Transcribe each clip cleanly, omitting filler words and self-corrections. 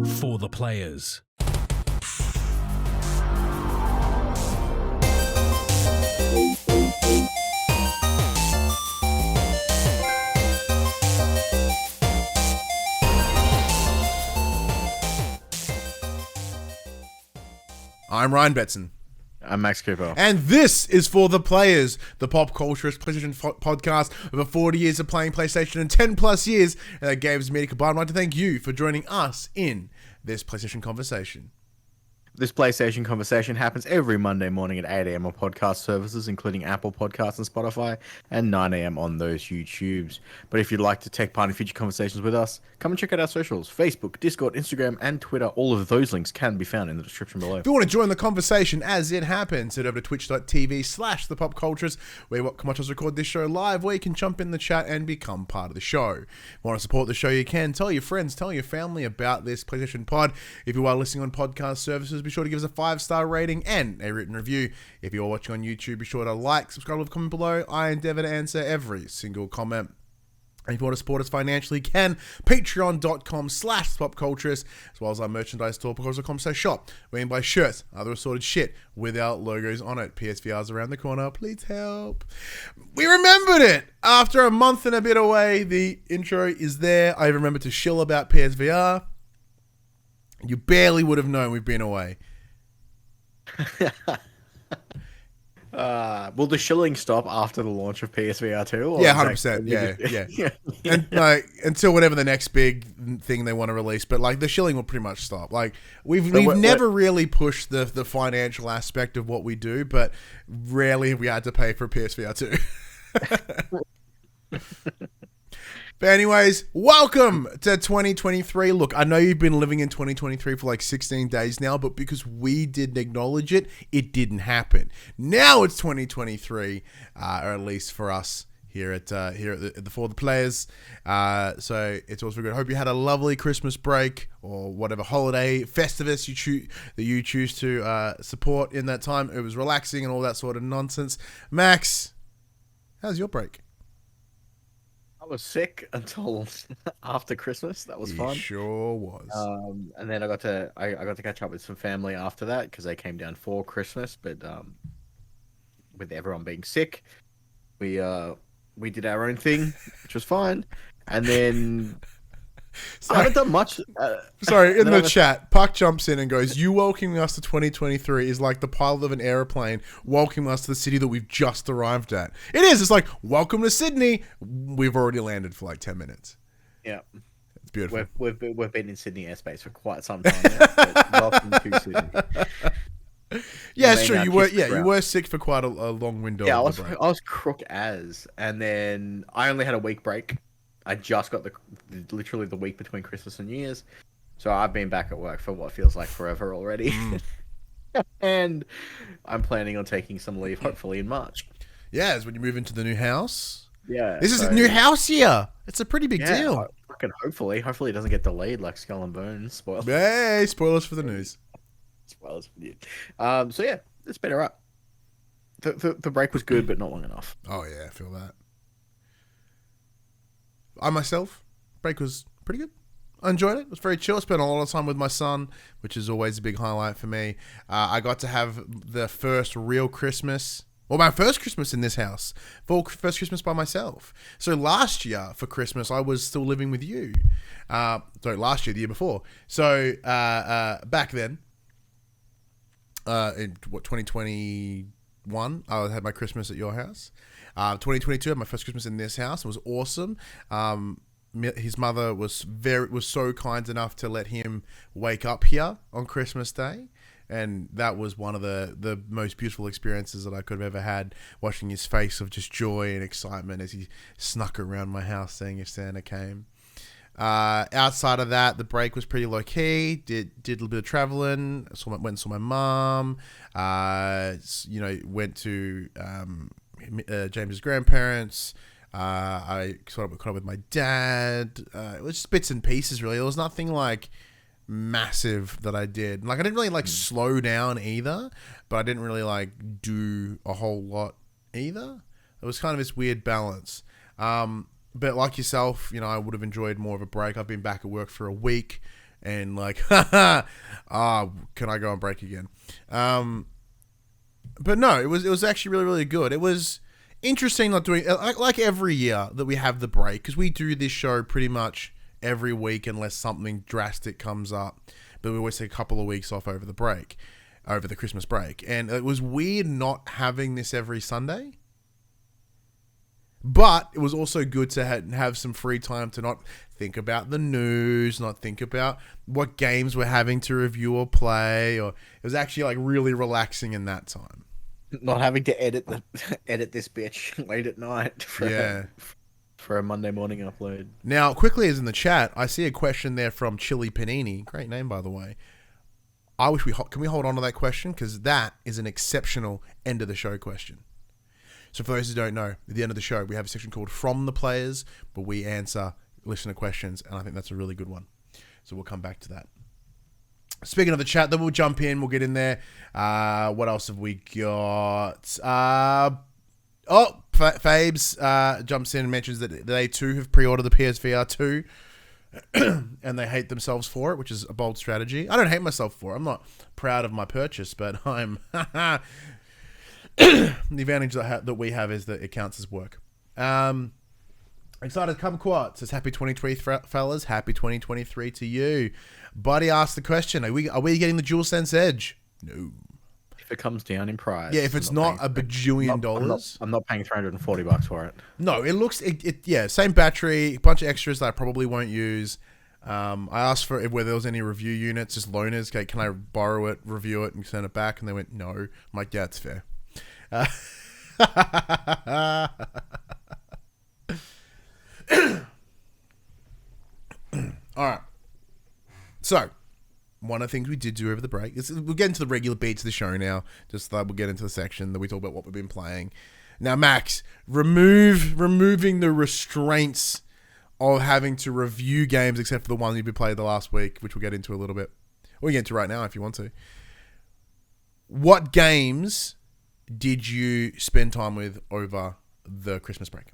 For the players. I'm Ryan Betson. I'm Max Cooper. And this is For the Players, the pop culturist PlayStation podcast. Over 40 years of playing PlayStation and 10 plus years in games media combined. I'd like to thank you for joining us in this PlayStation conversation. This PlayStation conversation happens every Monday morning at 8 a.m. on podcast services, including Apple Podcasts and Spotify, and 9 a.m. on those YouTubes. But if you'd like to take part in future conversations with us, come and check out our socials: Facebook, Discord, Instagram, and Twitter. All of those links can be found in the description below. If you want to join the conversation as it happens, head over to twitch.tv/thepopcultures, where you can watch us record this show live, where you can jump in the chat and become part of the show. If you want to support the show, you can. Tell your friends, tell your family about this PlayStation pod. If you are listening on podcast services, be sure to give us a 5-star rating and a written review. If you're watching on YouTube, be sure to like, subscribe, leave a comment below. I endeavor to answer every single comment. And if you want to support us financially, you can. Patreon.com/popculturist, as well as our merchandise store, popculturist.com/shop, where you can buy shirts, other assorted shit without logos on it. PSVR's around the corner. Please help. We remembered it. After a month and a bit away, the intro is there. I remembered to shill about PSVR. You barely would have known we've been away. Will the shilling stop after the launch of PSVR 2? Yeah, 100%. Yeah. And until whatever the next big thing they want to release, but like the shilling will pretty much stop. Like we've never really pushed the financial aspect of what we do, but rarely have we had to pay for PSVR 2. But anyways, welcome to 2023. Look, I know you've been living in 2023 for like 16 days now, but because we didn't acknowledge it, it didn't happen. Now it's 2023, or at least for us here at the For the Players. So it's also good. I hope you had a lovely Christmas break or whatever holiday Festivus you choose to support in that time. It was relaxing and all that sort of nonsense. Max, how's your break? I was sick until after Christmas. That was fun. Sure was. And then I got to catch up with some family after that because they came down for Christmas. But with everyone being sick, we did our own thing, which was fine. And then I haven't done much. Sorry, in the chat, Puck jumps in and goes, "You welcoming us to 2023 is like the pilot of an airplane welcoming us to the city that we've just arrived at." It is. It's like, welcome to Sydney. We've already landed for like 10 minutes. Yeah. It's beautiful. We've been in Sydney airspace for quite some time now. But welcome to Sydney. Yeah, it's true. You were sick for quite a long window. Yeah, I was crook as, and then I only had a week break. I just got literally the week between Christmas and New Year's. So I've been back at work for what feels like forever already. And I'm planning on taking some leave, hopefully in March. Yeah, it's when you move into the new house. Yeah. This is a new house here. It's a pretty big deal. Hopefully it doesn't get delayed like Skull and Bones. Spoilers. Hey, spoilers for the news. Spoilers for you. So yeah, it's better up. The break was good, but not long enough. Oh yeah, I feel that. I myself, break was pretty good. I enjoyed it. It was very chill. I spent a lot of time with my son, which is always a big highlight for me. I got to have the first real Christmas, well, my first Christmas in this house, first Christmas by myself. So last year for Christmas, I was still living with you. Last year, the year before. So back then, in 2021, I had my Christmas at your house. 2022, I had my first Christmas in this house. It was awesome. His mother was so kind enough to let him wake up here on Christmas Day, and that was one of the most beautiful experiences that I could have ever had. Watching his face of just joy and excitement as he snuck around my house, seeing if Santa came. Outside of that, the break was pretty low key. Did a little bit of traveling. Went and saw my mom. Went to James's grandparents. I caught up with my dad. It was just bits and pieces, really. There was nothing like massive that I did. Like I didn't really like slow down either, but I didn't really like do a whole lot either. It was kind of this weird balance. But like yourself, I would have enjoyed more of a break. I've been back at work for a week. and like, can I go on break again? But no, it was actually really, really good. It was interesting not doing like every year that we have the break, because we do this show pretty much every week unless something drastic comes up. But we always take a couple of weeks off over the break, over the Christmas break. And it was weird not having this every Sunday. But it was also good to have some free time to not think about the news, not think about what games we're having to review or play. Or it was actually like really relaxing in that time. Not having to edit this bitch late at night for a Monday morning upload. Now, quickly as in the chat, I see a question there from Chili Panini. Great name, by the way. I wish can we hold on to that question, because that is an exceptional end of the show question. So for those who don't know, at the end of the show, we have a section called From the Players, where we answer listener questions, and I think that's a really good one. So we'll come back to that. Speaking of the chat, then we'll jump in. We'll get in there. What else have we got? Fabes jumps in and mentions that they too have pre-ordered the PSVR 2, and they hate themselves for it, which is a bold strategy. I don't hate myself for it. I'm not proud of my purchase, but I'm... the advantage that we have is that it counts as work. Excited Kumquat says, happy 2023, fellas. Happy 2023 to you. Buddy asked the question, are we getting the DualSense Edge? No. If it comes down in price. Yeah, if it's not a bajillion dollars. I'm not paying $340 for it. No, it looks, same battery, a bunch of extras that I probably won't use. I asked for whether there was any review units, just loaners. Okay, can I borrow it, review it, and send it back? And they went, no. I'm like, yeah, it's fair. All right. So, one of the things we did do over the break is we'll get into the regular beats of the show now. Just we'll get into the section that we talk about what we've been playing. Now, Max, removing the restraints of having to review games, except for the ones you've been playing the last week, which we'll get into a little bit. Or we get into right now if you want to. What games did you spend time with over the Christmas break?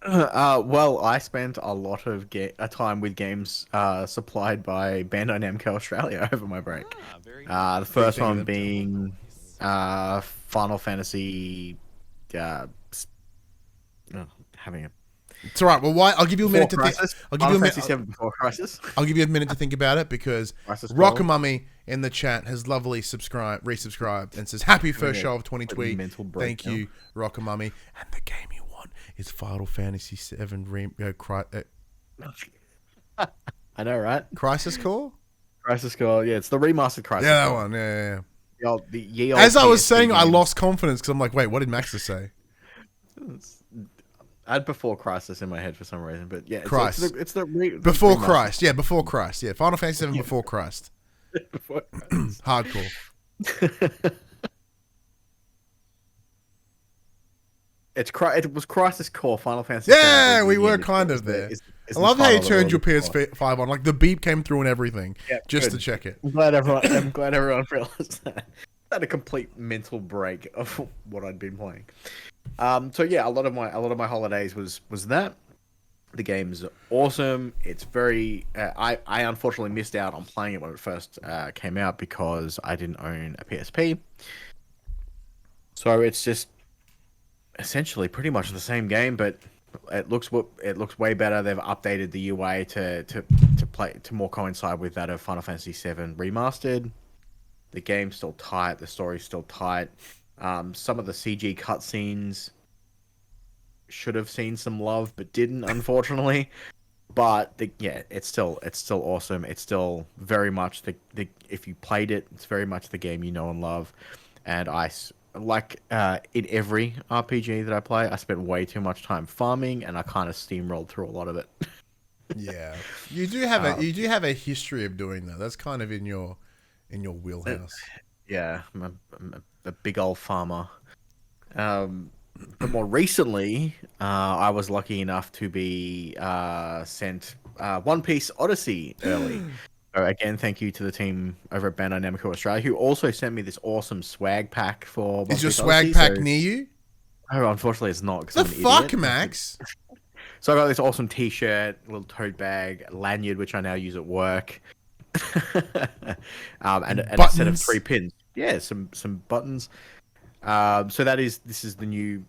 Well, I spent a lot of time with games supplied by Bandai Namco Australia over my break. The first one being Final Fantasy. Having a. It's all right. Well, why? I'll give you a minute to think. I'll give you a minute. Before Crisis. I'll give you a minute to think about it, because Rockamummy in the chat has lovely resubscribed and says, "Happy first show of 2020." Thank you, Rockamummy. And the game you want is Final Fantasy VII I know, right? Crisis Core. Crisis Core. Yeah, it's the remastered Crisis. Yeah, that one. Yeah. The As I was saying, I lost confidence because I'm like, wait, what did Max just say? I had Before Crisis in my head for some reason, but yeah, it's the Before Christ. Yeah, Before Christ. Yeah, Final Fantasy VII Before Christ. Hardcore. It was Crisis Core, Final Fantasy. Yeah, we were kind of there. I love how you turned your PS5 on. Like the beep came through and everything, just to check it. I'm glad everyone realized that. I had a complete mental break of what I'd been playing. So yeah, a lot of my holidays was that. The game's awesome. It's very. I unfortunately missed out on playing it when it first came out because I didn't own a PSP. So it's just essentially pretty much the same game, but it looks way better. They've updated the UI to more coincide with that of Final Fantasy VII Remastered. The game's still tight. The story's still tight. Some of the CG cutscenes should have seen some love, but didn't, unfortunately. But it's still awesome. It's still very much the if you played it, it's very much the game you know and love. And in every RPG that I play, I spent way too much time farming, and I kind of steamrolled through a lot of it. Yeah, you do have a history of doing that. That's kind of in your wheelhouse. Yeah, I'm a big old farmer. But more recently, I was lucky enough to be sent One Piece Odyssey early. So again, thank you to the team over at Bandai Namco Australia, who also sent me this awesome swag pack for. Is your swag pack near you? Oh, unfortunately, it's not. The fuck, Max? So I got this awesome T-shirt, little tote bag, lanyard, which I now use at work, and a set of 3 pins. Yeah, some buttons. So this is the new,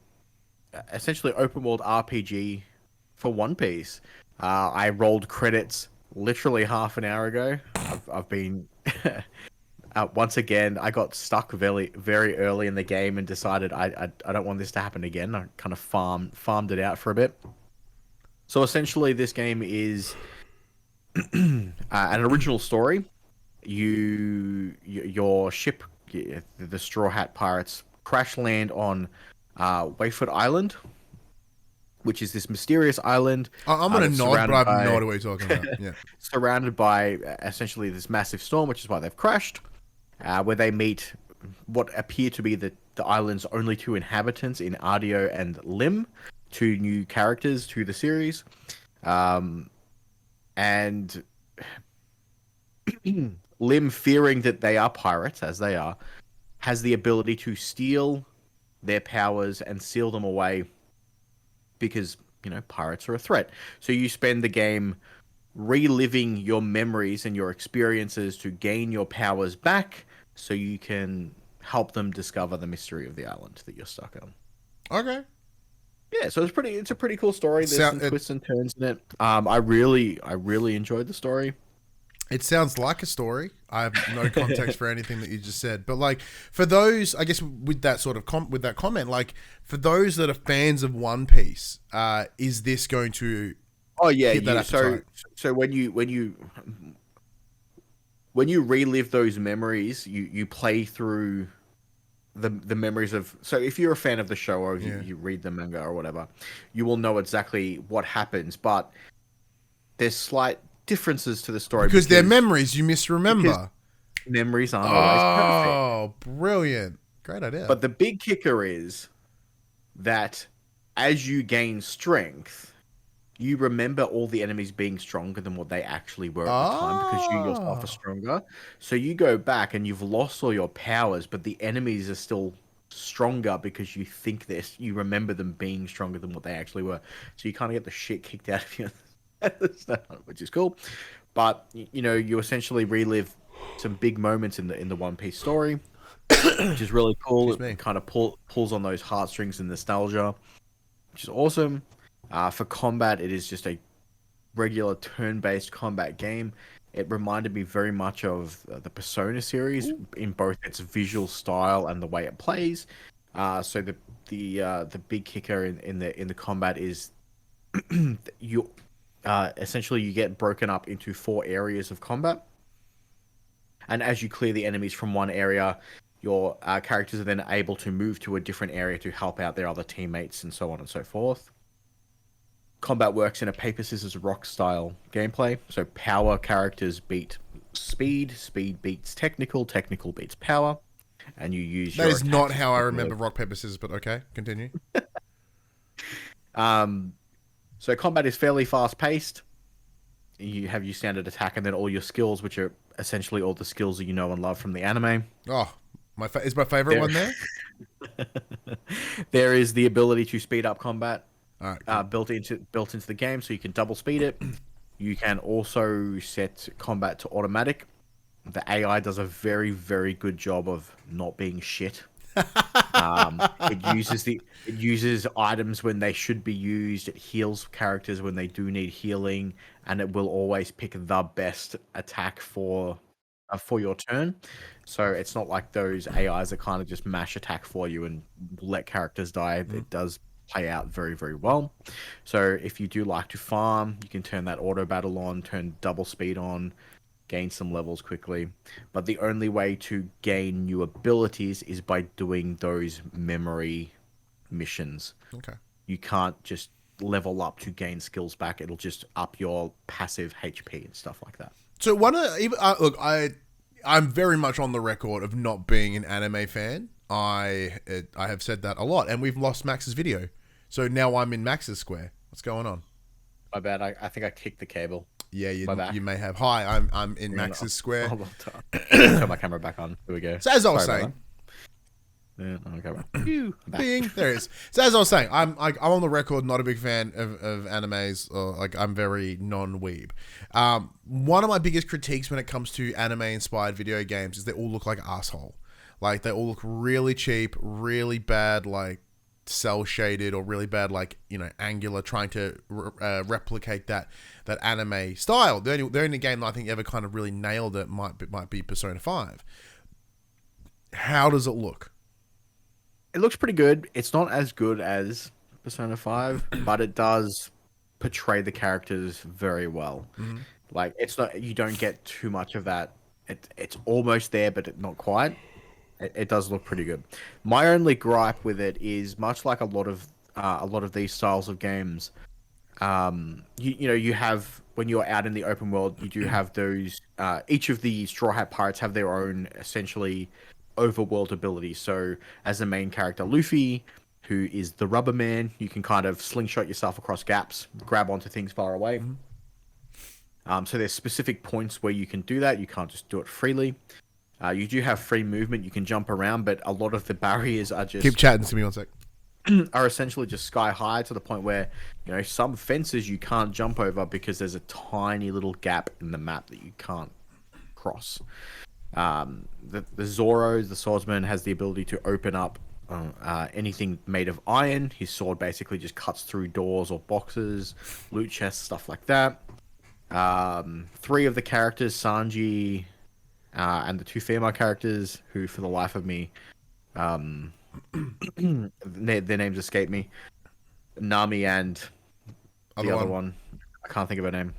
essentially open world RPG for One Piece. I rolled credits literally half an hour ago. I've been once again. I got stuck very early in the game and decided I don't want this to happen again. I kind of farmed it out for a bit. So essentially, this game is an original story. Your ship, the Straw Hat Pirates, crash land on Wayford Island, which is this mysterious island. I'm going to nod, but I have no idea what you're talking about. Yeah. Surrounded by essentially this massive storm, which is why they've crashed, where they meet what appear to be the island's only 2 inhabitants in Ardio and Lim, 2 new characters to the series. And Lim, fearing that they are pirates, as they are, has the ability to steal their powers and seal them away because, pirates are a threat. So you spend the game reliving your memories and your experiences to gain your powers back so you can help them discover the mystery of the island that you're stuck on. Okay. Yeah, so it's a pretty cool story. There's some twists and turns in it. I really enjoyed the story. It sounds like a story. I have no context for anything that you just said, but like for those, I guess with that sort of with that comment, like for those that are fans of One Piece, is this going to? Oh yeah, so when you relive those memories, you play through the memories of. So if you're a fan of the show or you read the manga or whatever, you will know exactly what happens. But there's slight differences to the story because they're memories you misremember. Memories aren't always perfect. Oh, brilliant! Great idea. But the big kicker is that as you gain strength, you remember all the enemies being stronger than what they actually were at the time because you yourself are stronger. So you go back and you've lost all your powers, but the enemies are still stronger because you think you remember them being stronger than what they actually were. So you kind of get the shit kicked out of you, which is cool. But you essentially relive some big moments in the One Piece story, which is really cool. It kind of pulls on those heartstrings and nostalgia, which is awesome. For combat, it is just a regular turn-based combat game. It reminded me very much of the Persona series in both its visual style and the way it plays. So the big kicker in the combat is you essentially you get broken up into 4 areas of combat, and as you clear the enemies from one area, your characters are then able to move to a different area to help out their other teammates and so on and so forth. Combat works in a paper, scissors, rock style gameplay. So power characters beat speed, speed beats technical, technical beats power, and you use that is not how I remember rock, paper, scissors, but okay, continue. So combat is fairly fast paced. You have your standard attack and then all your skills, which are essentially all the skills that you know and love from the anime. Oh, is my favorite one there? There is the ability to speed up combat. All right, cool. Built into the game, so you can double speed it. You can also set combat to automatic. The AI does a very, very good job of not being shit. It uses items when they should be used. It heals characters when they do need healing, and it will always pick the best attack for your turn. So it's not like those AIs that kind of just mash attack for you and let characters die. It does play out very, very well. So if you do like to farm, you can turn that auto battle on, turn double speed on, gain some levels quickly. But the only way to gain new abilities is by doing those memory missions. Okay. You can't just level up to gain skills back. It'll just up your passive HP and stuff like that. So look, I'm very much on the record of not being an anime fan. I have said that a lot, and we've lost Max's video. So now I'm in Max's square. What's going on? My bad. I think I kicked the cable. Yeah, you may have. Hi, I'm in Max's square. Turn my camera back on. Here we go. So as I was saying, Yeah, okay, right. Phew, I'm back. Bing, there it is. So as I was saying, I'm on the record not a big fan of animes, or like I'm very non-weeb. One of my biggest critiques when it comes to anime-inspired video games is they all look like asshole. Like they all look really cheap, really bad, like cell shaded, or really bad, like angular, trying to replicate that anime style. The only game that I think ever kind of really nailed it might be Persona 5. How does it look? It looks pretty good. It's not as good as Persona 5, but it does portray the characters very well. Mm-hmm. Like it's not, you don't get too much of that. It's almost there, but not quite. It does look pretty good. My only gripe with it is much like a lot of these styles of games. You have, when you're out in the open world, you do have those. Each of the Straw Hat Pirates have their own essentially overworld abilities. So as the main character Luffy, who is the rubber man, you can kind of slingshot yourself across gaps, grab onto things far away. So there's specific points where you can do that. You can't just do it freely. You do have free movement. You can jump around, but a lot of the barriers are just... Keep chatting to me one sec. are essentially just sky high, to the point where, some fences you can't jump over because there's a tiny little gap in the map that you can't cross. The Zoro, the swordsman, has the ability to open up anything made of iron. His sword basically just cuts through doors or boxes, loot chests, stuff like that. 3 of the characters, Sanji, and the 2 female characters, who for the life of me, their names escape me, Nami and the other one, I can't think of her name.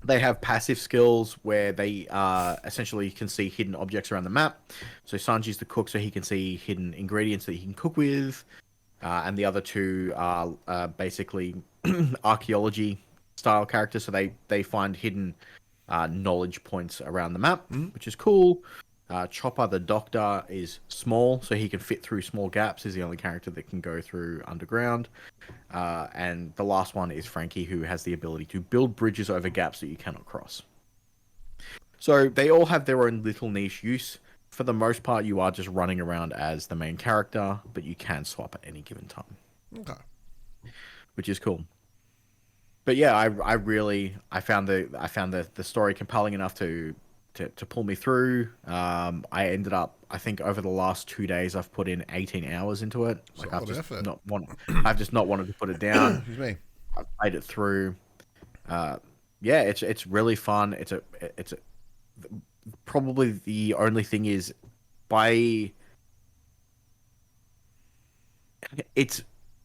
They have passive skills where they essentially can see hidden objects around the map. So Sanji's the cook, so he can see hidden ingredients that he can cook with. And the other 2 are basically archaeology style characters. So they find hidden knowledge points around the map, which is cool. Chopper, the doctor, is small, so he can fit through small gaps. He's the only character that can go through underground. And the last one is Frankie, who has the ability to build bridges over gaps that you cannot cross. So they all have their own little niche use. For the most part, you are just running around as the main character, but you can swap at any given time. Okay. Which is cool. But yeah, I found the story compelling enough to pull me through. I ended up, I think over the last 2 days, I've put in 18 hours into it. Like I've just not wanted to put it down. Excuse me. I've played it through. Yeah, it's really fun. It's probably the only thing is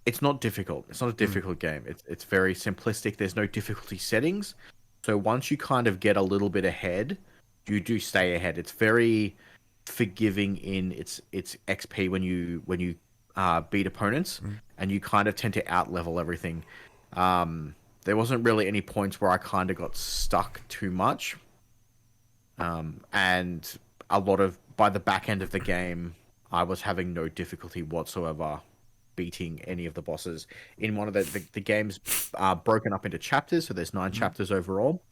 it's not difficult. It's not a difficult game. It's very simplistic. There's no difficulty settings. So once you kind of get a little bit ahead, you do stay ahead. It's very forgiving in its XP when you beat opponents, and you kind of tend to out-level everything. There wasn't really any points where I kind of got stuck too much. And a lot of, by the back end of the game, I was having no difficulty whatsoever beating any of the bosses. In one of the game's broken up into chapters, so there's 9 chapters overall.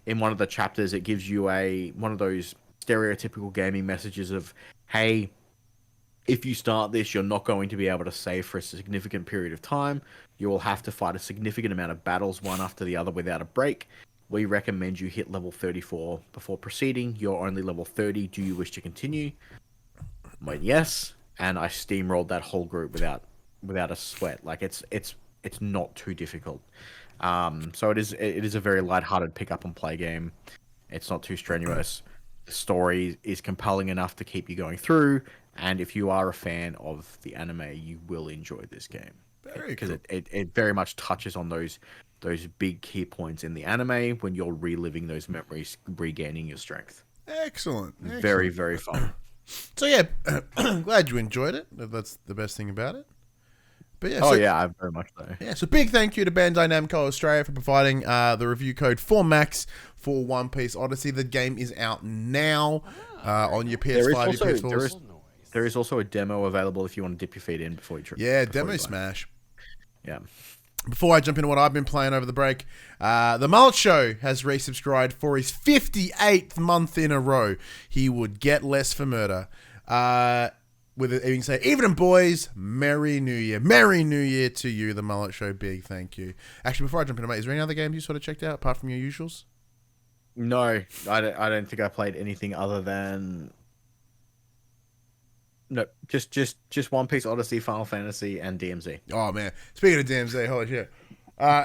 In one of the chapters, it gives you one of those stereotypical gaming messages of, hey, if you start this, you're not going to be able to save for a significant period of time. You will have to fight a significant amount of battles, one after the other, without a break. We recommend you hit level 34 before proceeding. You're only level 30. Do you wish to continue? I went, yes, and I steamrolled that whole group without a sweat. Like it's not too difficult. So it is a very lighthearted pick up and play game. It's not too strenuous. The story is compelling enough to keep you going through, and if you are a fan of the anime, you will enjoy this game. Because it very much touches on those big key points in the anime when you're reliving those memories, regaining your strength. Excellent. Very, very fun. So yeah, glad you enjoyed it. That's the best thing about it. But yeah, I very much so. Yeah, so big thank you to Bandai Namco Australia for providing the review code for Max for One Piece Odyssey. The game is out now on your PS5, your PS4s. There is also a demo available if you want to dip your feet in before you trip. Yeah, demo smash. Yeah. Before I jump into what I've been playing over the break, the Mullet Show has resubscribed for his 58th month in a row. He would get less for murder. with it, even say, evening boys, Merry New Year. Merry New Year to you, the Mullet Show. Big thank you. Actually, before I jump into mate, is there any other games you sort of checked out apart from your usuals? No, I don't think I played anything other than no, just One Piece Odyssey, Final Fantasy, and DMZ. Oh man, speaking of DMZ, holy shit.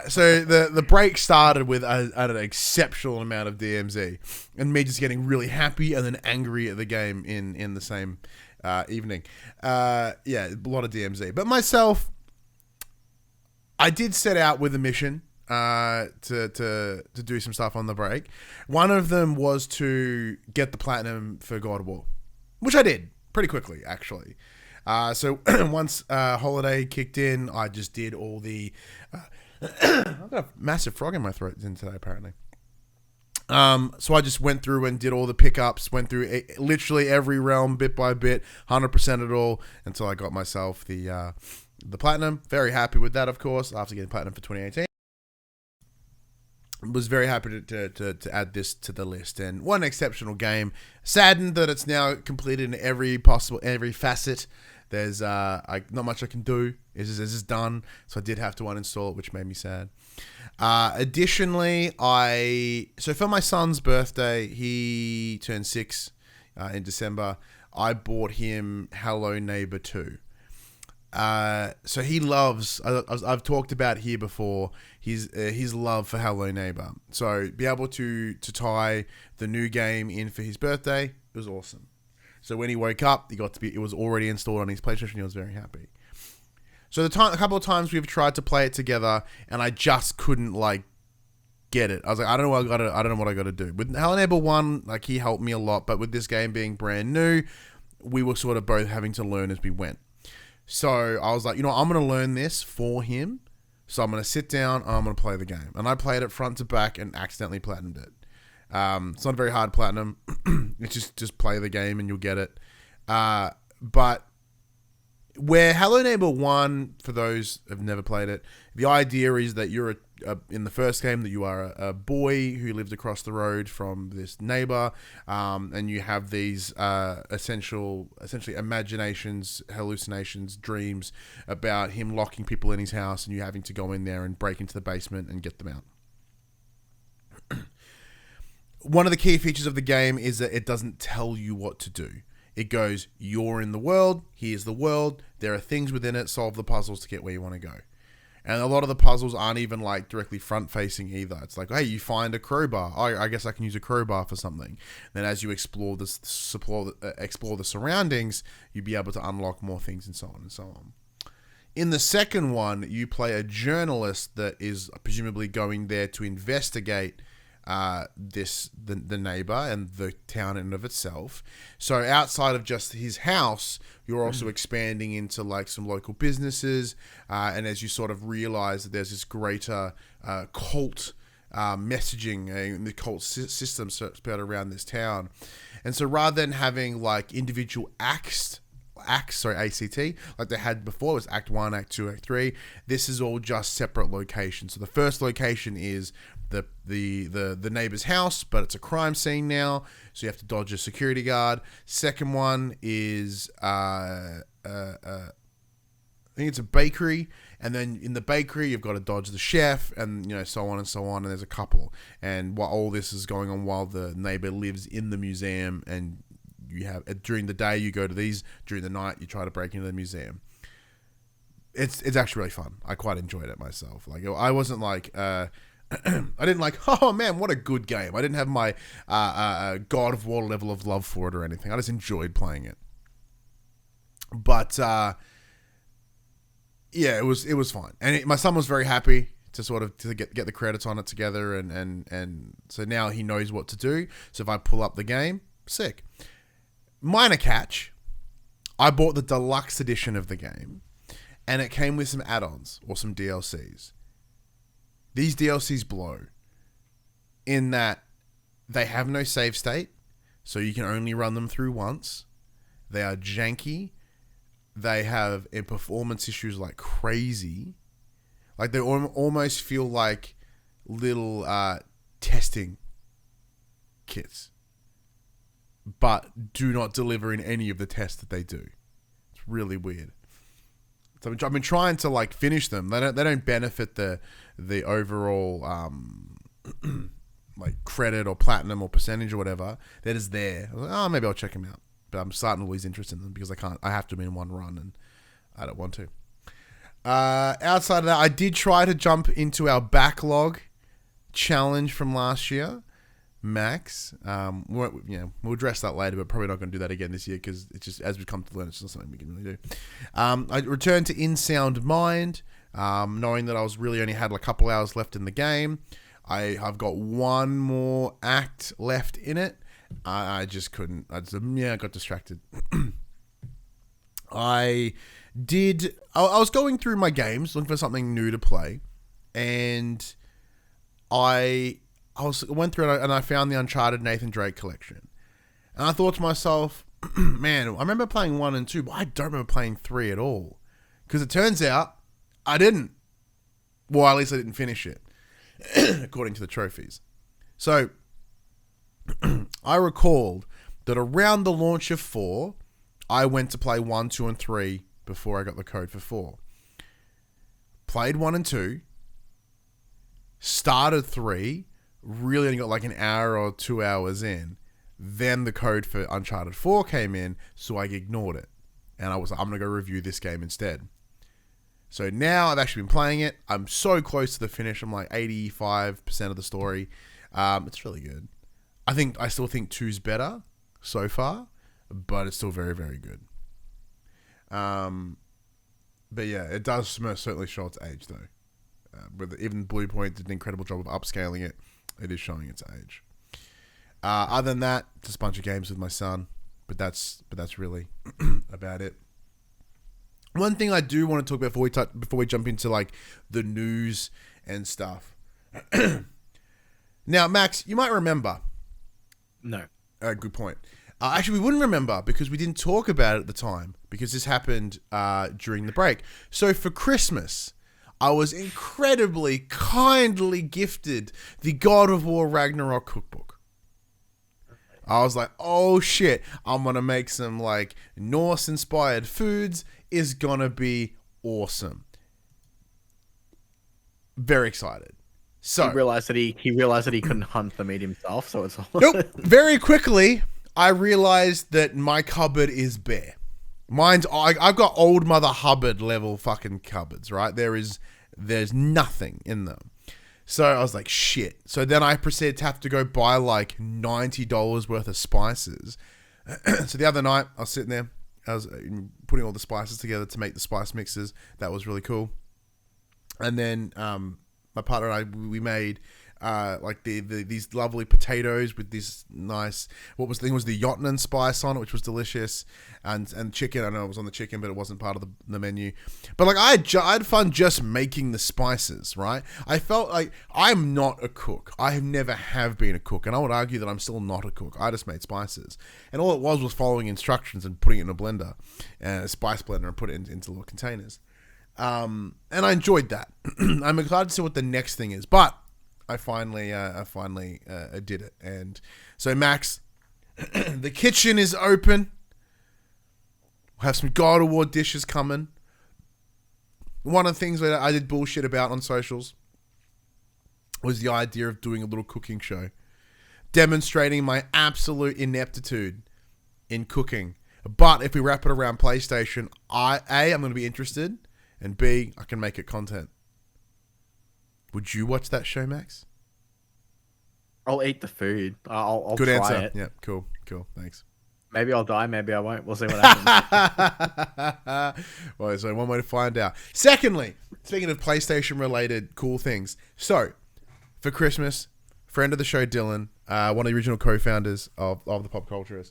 So the break started with an exceptional amount of DMZ, and me just getting really happy and then angry at the game in the same evening. Yeah, a lot of DMZ. But myself, I did set out with a mission to do some stuff on the break. One of them was to get the platinum for God of War, which I did pretty quickly, actually. So once holiday kicked in, I just did all the... I've got a massive frog in my throat today, apparently. So I just went through and did all the pickups, went through literally every realm bit by bit, 100% it all, until I got myself the platinum. Very happy with that, of course, after getting platinum for 2018. Was very happy to add this to the list, and what an exceptional game. Saddened that it's now completed in every facet. There's not much I can do. It's just done. So I did have to uninstall it, which made me sad. Additionally, so for my son's birthday, he turned 6 in December. I bought him Hello Neighbor 2. So he loves. I've talked about here before his love for Hello Neighbor. So be able to tie the new game in for his birthday, it was awesome. So when he woke up, it was already installed on his PlayStation. He was very happy. So a couple of times we've tried to play it together, and I just couldn't get it. I was like, I don't know what I got to do. With Hello Neighbor 1, he helped me a lot, but with this game being brand new, we were sort of both having to learn as we went. So I was like, I'm going to learn this for him. So I'm going to sit down and I'm going to play the game. And I played it front to back and accidentally platinumed it. It's not a very hard platinum. It's just play the game and you'll get it. But where Hello Neighbor 1, for those who have never played it, the idea is that you're in the first game that you are a boy who lived across the road from this neighbor, and you have these essentially imaginations, hallucinations, dreams about him locking people in his house, and you having to go in there and break into the basement and get them out. One of the key features of the game is that it doesn't tell you what to do. It goes, you're in the world, here's the world, there are things within it, solve the puzzles to get where you want to go. And a lot of the puzzles aren't even directly front-facing either. It's like, hey, you find a crowbar. Oh, I guess I can use a crowbar for something. Then as you explore the surroundings, you'll be able to unlock more things and so on and so on. In the second one, you play a journalist that is presumably going there to investigate the neighbor and the town in and of itself. So outside of just his house, you're also expanding into some local businesses, and as you sort of realize that there's this greater cult messaging, the cult system spread around this town. And so rather than having individual acts, ACT, like they had before, it was Act 1, Act 2, Act 3. This is all just separate locations. So the first location is the neighbor's house, but it's a crime scene now, so you have to dodge a security guard. Second one is I think it's a bakery, and then in the bakery you've got to dodge the chef, and so on and so on. And there's a couple, and while all this is going on, while the neighbor lives in the museum, and you have during the day you go to these, during the night you try to break into the museum. It's actually really fun. I quite enjoyed it myself. I wasn't I didn't oh man, what a good game. I didn't have my God of War level of love for it or anything. I just enjoyed playing it. But yeah, it was fine. And my son was very happy to get the credits on it together, and so now he knows what to do. So if I pull up the game, sick. Minor catch, I bought the deluxe edition of the game, and it came with some add-ons or some DLCs. These DLCs blow in that they have no save state, so you can only run them through once. They are janky. They have performance issues like crazy. They almost feel like little testing kits, but do not deliver in any of the tests that they do. It's really weird. So I've been trying to like finish them. They don't benefit the overall like credit or platinum or percentage or whatever. They're just there. I was like, oh, maybe I'll check them out. But I'm starting to lose interest in them because I have to be in one run and I don't want to. Outside of that, I did try to jump into our backlog challenge from last year. Max, we'll address that later, but probably not going to do that again this year because it's just, as we come to learn, it's not something we can really do. I returned to In Sound Mind, knowing that I was really only had a couple hours left in the game. I've got one more act left in it. I just couldn't. I got distracted. I was going through my games looking for something new to play, and I went through it and I found the Uncharted Nathan Drake collection. And I thought to myself, man, I remember playing 1 and 2, but I don't remember playing 3 at all. Because it turns out I didn't. Well, at least I didn't finish it, according to the trophies. So, I recalled that around the launch of 4, I went to play 1, 2, and 3 before I got the code for 4. Played 1 and 2. Started 3. Really only got like an hour or 2 hours in. Then the code for Uncharted 4 came in, so I ignored it. And I was like, I'm going to go review this game instead. So now I've actually been playing it. I'm so close to the finish. I'm like 85% of the story. It's really good. I still think 2's better so far, but it's still very, very good. But yeah, it does most certainly show its age though. Even Blue Point did an incredible job of upscaling it. It is showing its age. Other than that, just a bunch of games with my son, but that's really about it. One thing I do want to talk about before we jump into like the news and stuff. Now, Max, you might remember. No. Good point. Actually, we wouldn't remember because we didn't talk about it at the time because this happened during the break. So for Christmas, I was incredibly kindly gifted the God of War Ragnarok cookbook. I was like, oh shit, I'm going to make some like Norse-inspired foods. Is going to be awesome. Very excited. So he realized that he couldn't hunt the meat himself, so it's all... Nope. Very quickly, I realized that my cupboard is bare. I've got old Mother Hubbard level fucking cupboards, right? There's nothing in them. So I was like, shit. So then I proceeded to have to go buy like $90 worth of spices. So the other night, I was sitting there. I was putting all the spices together to make the spice mixes. That was really cool. And then my partner and I, we made like these lovely potatoes with this nice, what was the Jotunheim spice on it, which was delicious, and chicken. I know it was on the chicken, but it wasn't part of the menu. But like I had fun just making the spices, right? I felt like I'm not a cook. I never have been a cook, and I would argue that I'm still not a cook. I just made spices, and all it was following instructions and putting it in a blender, a spice blender, and put it into little containers. And I enjoyed that. I'm excited to see what the next thing is, but I finally did it. And so, Max, the kitchen is open. We'll have some God of War dishes coming. One of the things that I did bullshit about on socials was the idea of doing a little cooking show, demonstrating my absolute ineptitude in cooking. But if we wrap it around PlayStation, I'm going to be interested, and B, I can make it content. Would you watch that show, Max? I'll eat the food. I'll Good try answer. it. Yeah, cool. Thanks. Maybe I'll die, maybe I won't. We'll see what happens. Well, so one way to find out. Secondly, speaking of PlayStation-related cool things. So, for Christmas, friend of the show, Dylan, one of the original co-founders of the Pop Culturist,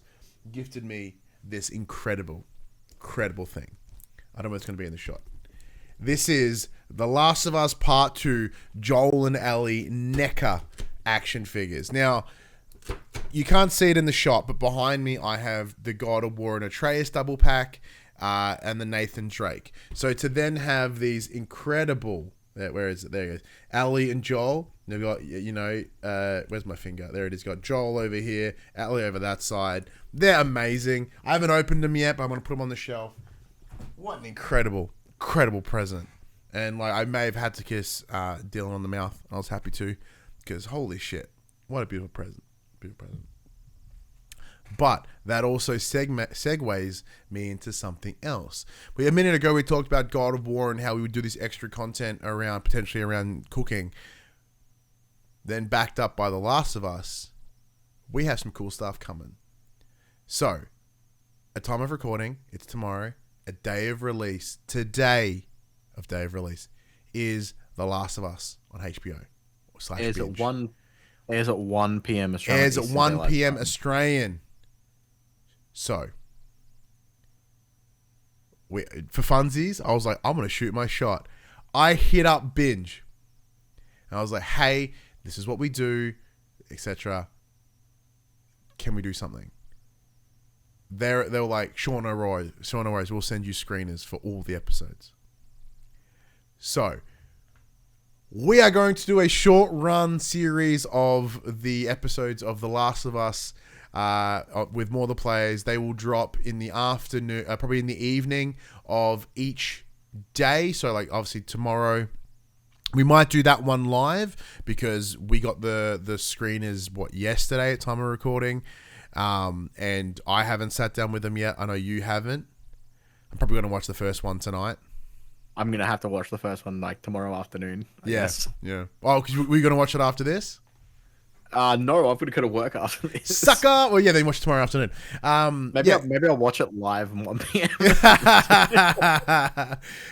gifted me this incredible thing. I don't know what's going to be in the shot. This is The Last of Us Part 2 Joel and Ellie NECA action figures. Now, you can't see it in the shot, but behind me I have the God of War and Atreus double pack and the Nathan Drake. So to then have these incredible... where is it? There it is. Ellie and Joel. They've got, where's my finger? There it is. Got Joel over here, Ellie over that side. They're amazing. I haven't opened them yet, but I'm going to put them on the shelf What an incredible present. And like, I may have had to kiss Dylan on the mouth. I was happy to, because holy shit, what a beautiful present. But that also segues me into something else. A minute ago, we talked about God of War and how we would do this extra content potentially around cooking. Then backed up by The Last of Us, we have some cool stuff coming. So, at time of recording, it's tomorrow. A day of release, today of day of release, is The Last of Us on HBO. Airs at 1 p.m. Australian. Airs at 1 p.m. Australian. So, for funsies, I was like, I'm going to shoot my shot. I hit up Binge. And I was like, hey, this is what we do, etc. Can we do something? They were like, sure, no worries, we'll send you screeners for all the episodes. So, we are going to do a short run series of the episodes of The Last of Us with more of the players. They will drop in the afternoon, probably in the evening of each day. So, like, obviously tomorrow, we might do that one live because we got the screeners, yesterday at time of recording. And I haven't sat down with them yet. I know you haven't. I'm probably going to watch the first one tonight. I'm going to have to watch the first one like tomorrow afternoon. I guess. Yeah. Oh, because we're going to watch it after this? No, I've got to go to work after this. Sucker! Well, yeah, then watch it tomorrow afternoon. Maybe I'll watch it live at 1 p.m.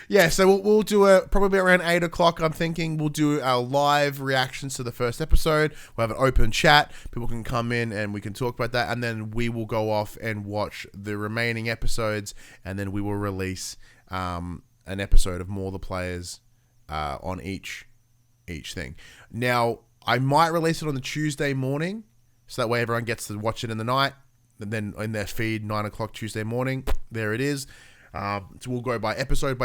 Yeah, so we'll do it probably around 8 o'clock. I'm thinking we'll do our live reactions to the first episode. We'll have an open chat. People can come in and we can talk about that. And then we will go off and watch the remaining episodes. And then we will release an episode of More the Players on each thing. Now, I might release it on the Tuesday morning, so that way everyone gets to watch it in the night, and then in their feed, 9 o'clock Tuesday morning, there it is. So we'll go by episode,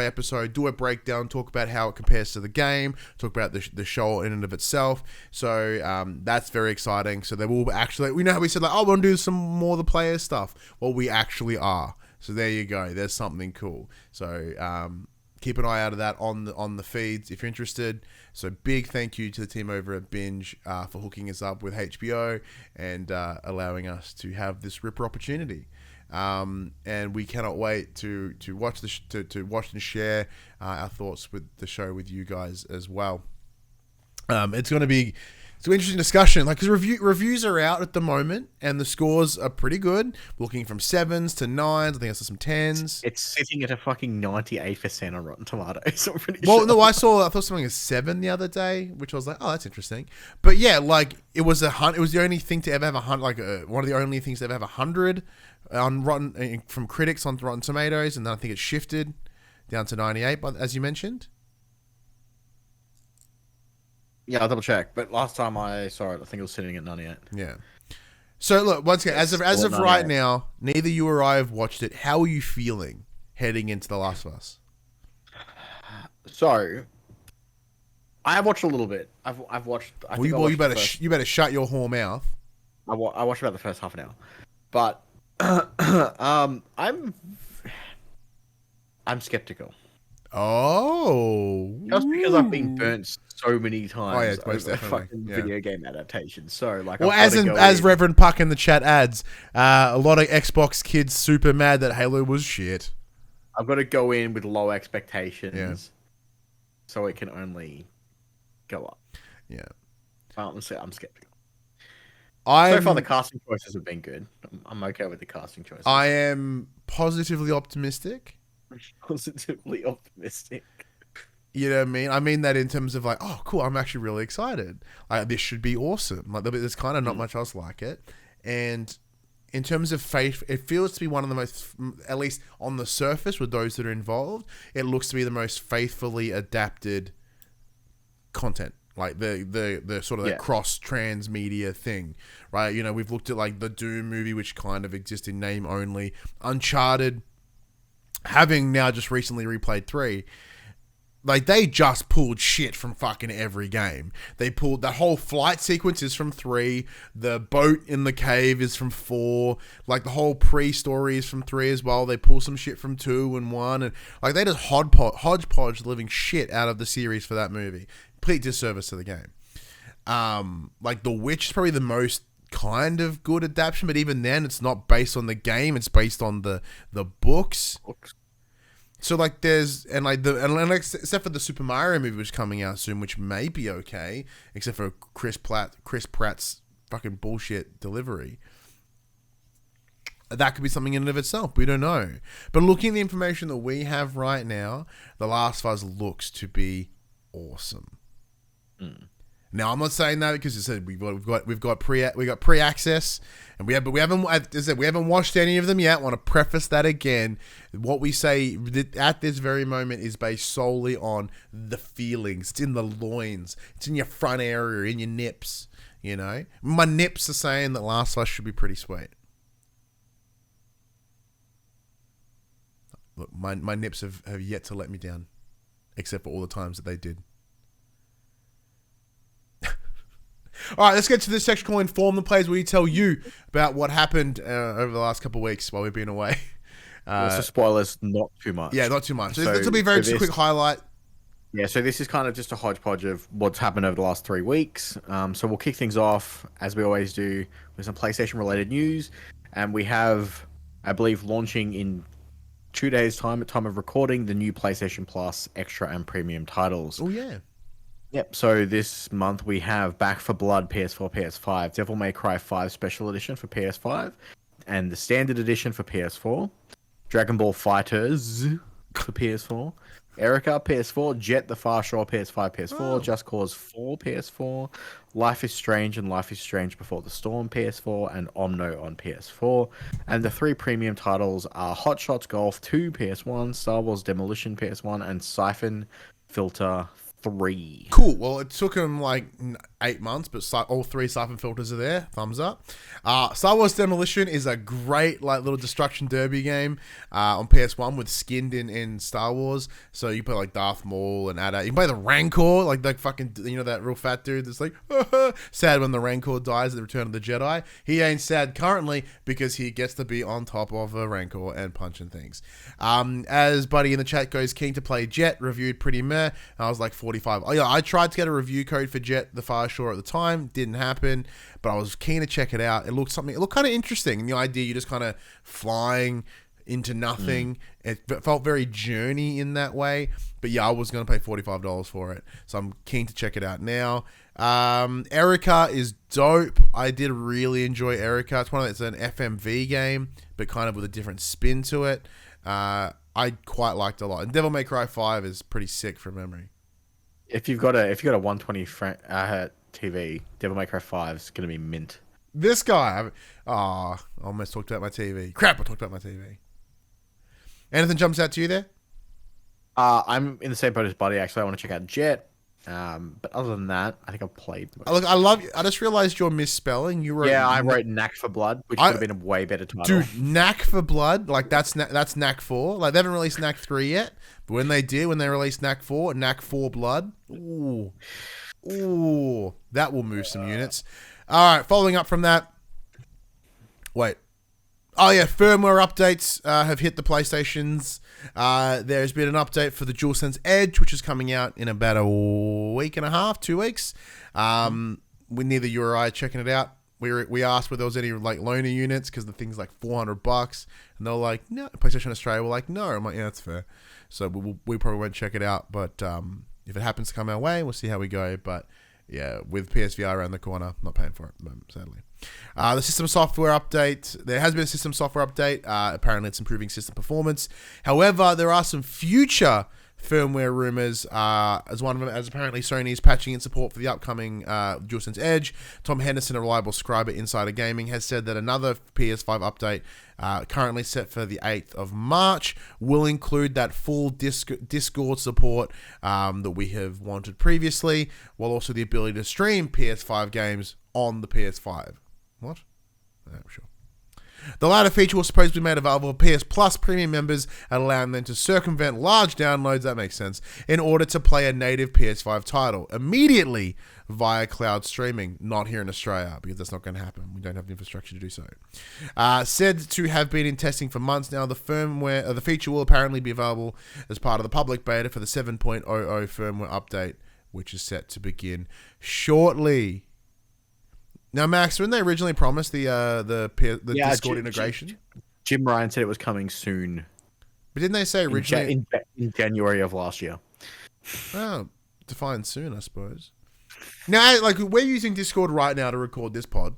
do a breakdown, talk about how it compares to the game, talk about the show in and of itself. So that's very exciting. So they will actually, we know how we said, like, oh, we're going to do some more of the player stuff. Well, we actually are. So there you go. There's something cool. So keep an eye out of that on the feeds if you're interested. So big thank you to the team over at Binge for hooking us up with HBO and allowing us to have this ripper opportunity. And we cannot wait to watch to watch and share our thoughts with the show with you guys as well. It's going to be an interesting discussion, like, because reviews are out at the moment and the scores are pretty good. We're looking from 7s to 9s. I think I saw some 10s. It's sitting at a fucking 98% on Rotten Tomatoes. I'm pretty Well, sure. no, I thought something was 7 the other day, which I was like, oh, that's interesting. But yeah, like, it was the only thing to ever have 100, like one of the only things to ever have 100 on Rotten from critics on Rotten Tomatoes, and then I think it shifted down to 98, but as you mentioned. Yeah, I'll double check. But last time I saw it, I think it was sitting at 98. Yeah. So look, once again, as of right now, neither you or I have watched it. How are you feeling heading into The Last of Us? So, I have watched a little bit. I've watched. You better shut your whore mouth. I watched about the first half an hour, but I'm skeptical. Oh, just because I've been burnt so many times over fucking video game adaptations. So, like, well, as Reverend Puck in the chat adds, a lot of Xbox kids super mad that Halo was shit. I've got to go in with low expectations, so it can only go up. Yeah, I'm skeptical. So far, the casting choices have been good. I'm okay with the casting choices. I am positively optimistic. Positively optimistic. You know what I mean? I mean that in terms of like, oh, cool, I'm actually really excited. Like, this should be awesome. Like, there's kind of not much else like it. And in terms of faith, it feels to be one of the most, at least on the surface with those that are involved, it looks to be the most faithfully adapted content. Like the sort of the cross transmedia thing, right? You know, we've looked at like the Doom movie, which kind of exists in name only. Uncharted, having now just recently replayed 3, like they just pulled shit from fucking every game. They pulled the whole flight sequence is from 3. The boat in the cave is from 4. Like the whole pre-story is from 3 as well. They pull some shit from 2 and 1, and like they just hodgepodge the living shit out of the series for that movie. Complete disservice to the game. Like The Witch is probably the most kind of good adaptation, but even then, it's not based on the game. It's based on the books. So like there's except for the Super Mario movie which is coming out soon, which may be okay, except for Chris Pratt's fucking bullshit delivery. That could be something in and of itself. We don't know. But looking at the information that we have right now, The Last of Us looks to be awesome. Now I'm not saying that because you said we've got pre-access, and we haven't watched any of them yet. I want to preface that again. What we say at this very moment is based solely on the feelings. It's in the loins. It's in your front area, in your nips. You know, my nips are saying that Last of Us should be pretty sweet. Look, my nips have yet to let me down, except for all the times that they did. All right, let's get to this section called Inform the Players, where we tell you about what happened over the last couple of weeks while we've been away. So spoilers, not too much. Yeah, not too much. So this will be a very quick highlight. Yeah, so this is kind of just a hodgepodge of what's happened over the last 3 weeks. So we'll kick things off, as we always do, with some PlayStation-related news. And we have, I believe, launching in 2 days' time, at time of recording, the new PlayStation Plus Extra and Premium titles. Oh, yeah. Yep, so this month we have Back for Blood PS4, PS5, Devil May Cry 5 Special Edition for PS5, and the Standard Edition for PS4, Dragon Ball Fighters for PS4, Erica PS4, Jet the Far Shore PS5, PS4, Just Cause 4 PS4, Life is Strange and Life is Strange Before the Storm PS4, and Omno on PS4. And the 3 premium titles are Hot Shots Golf 2 PS1, Star Wars Demolition PS1, and Siphon Filter 3. Cool. Well, it took them like 8 months, but all 3 siphon filters are there. Thumbs up. Star Wars Demolition is a great like little destruction derby game on PS1 with skinned in Star Wars. So you play like Darth Maul and Ada. You can play the Rancor, like fucking, you know, that real fat dude that's like sad when the Rancor dies at the Return of the Jedi. He ain't sad currently because he gets to be on top of a Rancor and punching things. As Buddy in the chat goes, keen to play Jet, reviewed pretty meh. I was like 45. Oh yeah, I tried to get a review code for Jet the Far Shore at the time, didn't happen, but I was keen to check it out. It looked kind of interesting, and the idea you're just kind of flying into nothing. It felt very Journey in that way, but yeah, I was going to pay $45 for it, so I'm keen to check it out now. Erica is dope. I did really enjoy Erica. It's an FMV game, but kind of with a different spin to it. I quite liked it a lot, and Devil May Cry 5 is pretty sick from memory. If you've got a 120 TV, Devil May Cry 5 is going to be mint. This guy, I almost talked about my TV. Crap, I talked about my TV. Anything jumps out to you there? I'm in the same boat as Buddy, actually. I want to check out Jet. But other than that, I think I've played. Look, I just realized you're misspelling. You wrote I wrote Knack for Blood, which could have been a way better title. Dude, Knack for Blood, like that's Knack 4. Like they haven't released Knack 3 yet, but when they released Knack 4, Knack 4 Blood, ooh, that will move some units. All right, following up from that, wait. Oh yeah, firmware updates have hit the PlayStations. There's been an update for the DualSense Edge, which is coming out in about a week and a half, 2 weeks. Neither you or I are checking it out. We asked whether there was any like loaner units because the thing's like $400, and they're like, no. PlayStation Australia were like, no. I'm like, yeah, that's fair. So we probably won't check it out, but if it happens to come our way, we'll see how we go. But yeah, with PSVR around the corner, not paying for it at the moment, sadly. The system software update. There has been a system software update. Apparently, it's improving system performance. However, there are some future firmware rumors. As apparently Sony's patching in support for the upcoming DualSense Edge. Tom Henderson, a reliable scribe at Insider Gaming, has said that another PS5 update, currently set for the 8th of March, will include that full Discord support that we have wanted previously, while also the ability to stream PS5 games on the PS5. What? Yeah, sure. The latter feature will supposedly be made available for PS Plus premium members, allowing them to circumvent large downloads, that makes sense, in order to play a native PS5 title immediately via cloud streaming. Not here in Australia, because that's not going to happen. We don't have the infrastructure to do so. Said to have been in testing for months now, the feature will apparently be available as part of the public beta for the 7.00 firmware update, which is set to begin shortly. Now, Max, when they originally promised the Discord integration, Jim Ryan said it was coming soon. But didn't they say originally in January of last year? Oh, defined soon, I suppose. Now, like, we're using Discord right now to record this pod.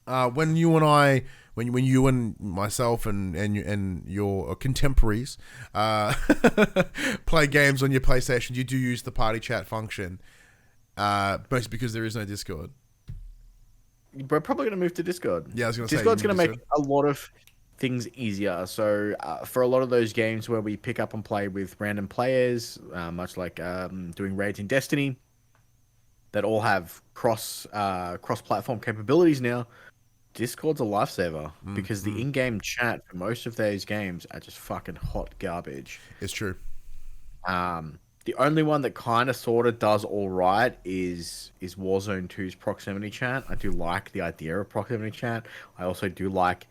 When you and myself and your contemporaries play games on your PlayStation, you do use the party chat function, mostly because there is no Discord. We're probably going to move to Discord. Yeah, I was going to say Discord's going to make a lot of things easier. So for a lot of those games where we pick up and play with random players, much like doing raids in Destiny, that all have cross-platform capabilities now, Discord's a lifesaver because the in-game chat for most of those games are just fucking hot garbage. It's true. The only one that kind of sort of does all right is Warzone 2's proximity chat. I do like the idea of proximity chat. I also do like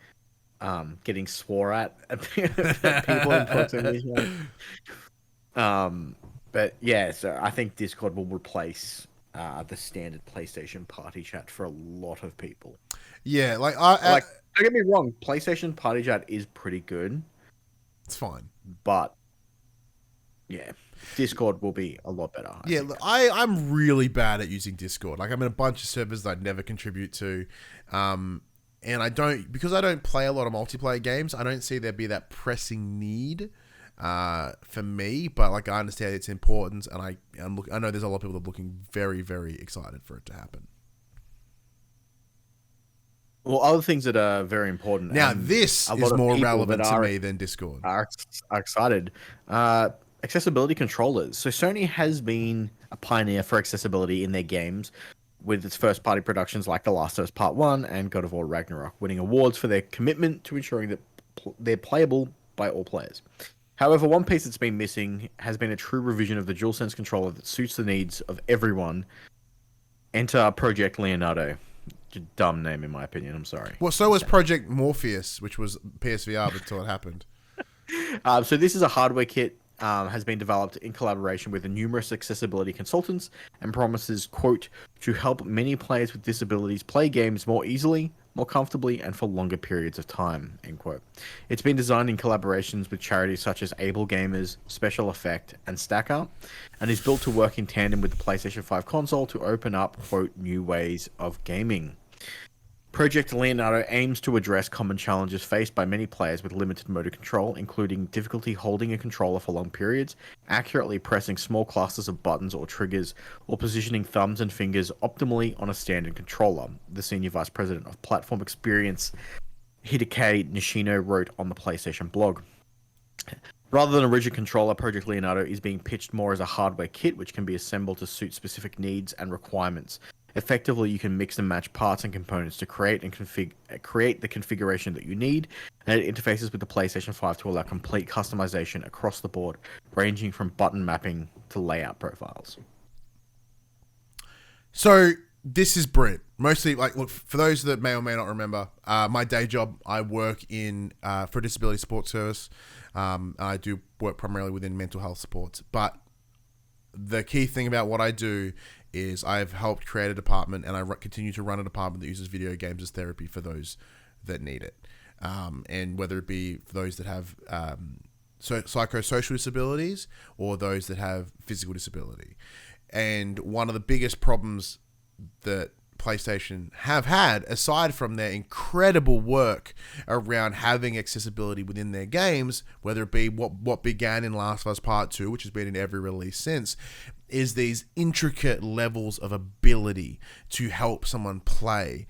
getting swore at people in proximity chat. But yeah, so I think Discord will replace the standard PlayStation party chat for a lot of people. Yeah, like don't get me wrong, PlayStation party chat is pretty good. It's fine, but yeah, Discord will be a lot better. I'm really bad at using Discord. Like, I'm in a bunch of servers that I'd never contribute to, and because I don't play a lot of multiplayer games, I don't see there be that pressing need for me. But like, I understand its importance, and I know there's a lot of people that are looking very, very excited for it to happen. Well, other things that are very important. Now, this is more relevant to me than Discord. Are excited. Accessibility controllers. So Sony has been a pioneer for accessibility in their games with its first-party productions like The Last of Us Part 1 and God of War Ragnarok, winning awards for their commitment to ensuring that they're playable by all players. However, one piece that's been missing has been a true revision of the DualSense controller that suits the needs of everyone. Enter Project Leonardo. Dumb name, in my opinion. I'm sorry. Well, so was Project Morpheus, which was PSVR until it happened. So this is a hardware kit. Has been developed in collaboration with numerous accessibility consultants and promises, quote, to help many players with disabilities play games more easily, more comfortably, and for longer periods of time, end quote. It's been designed in collaborations with charities such as Able Gamers, Special Effect, and Stacker, and is built to work in tandem with the PlayStation 5 console to open up, quote, new ways of gaming. Project Leonardo aims to address common challenges faced by many players with limited motor control, including difficulty holding a controller for long periods, accurately pressing small clusters of buttons or triggers, or positioning thumbs and fingers optimally on a standard controller, the Senior Vice President of Platform Experience, Hideki Nishino, wrote on the PlayStation blog. Rather than a rigid controller, Project Leonardo is being pitched more as a hardware kit which can be assembled to suit specific needs and requirements. Effectively, you can mix and match parts and components to create the configuration that you need, and it interfaces with the PlayStation 5 to allow complete customization across the board, ranging from button mapping to layout profiles. So this is Brit. Mostly, like, look, for those that may or may not remember, my day job, I work for a disability support service. I do work primarily within mental health supports, but the key thing about what I do is I've helped create a department, and I continue to run a department that uses video games as therapy for those that need it. And whether it be for those that have psychosocial disabilities or those that have physical disability. And one of the biggest problems that PlayStation have had, aside from their incredible work around having accessibility within their games, whether it be what began in Last of Us Part 2, which has been in every release since, is these intricate levels of ability to help someone play.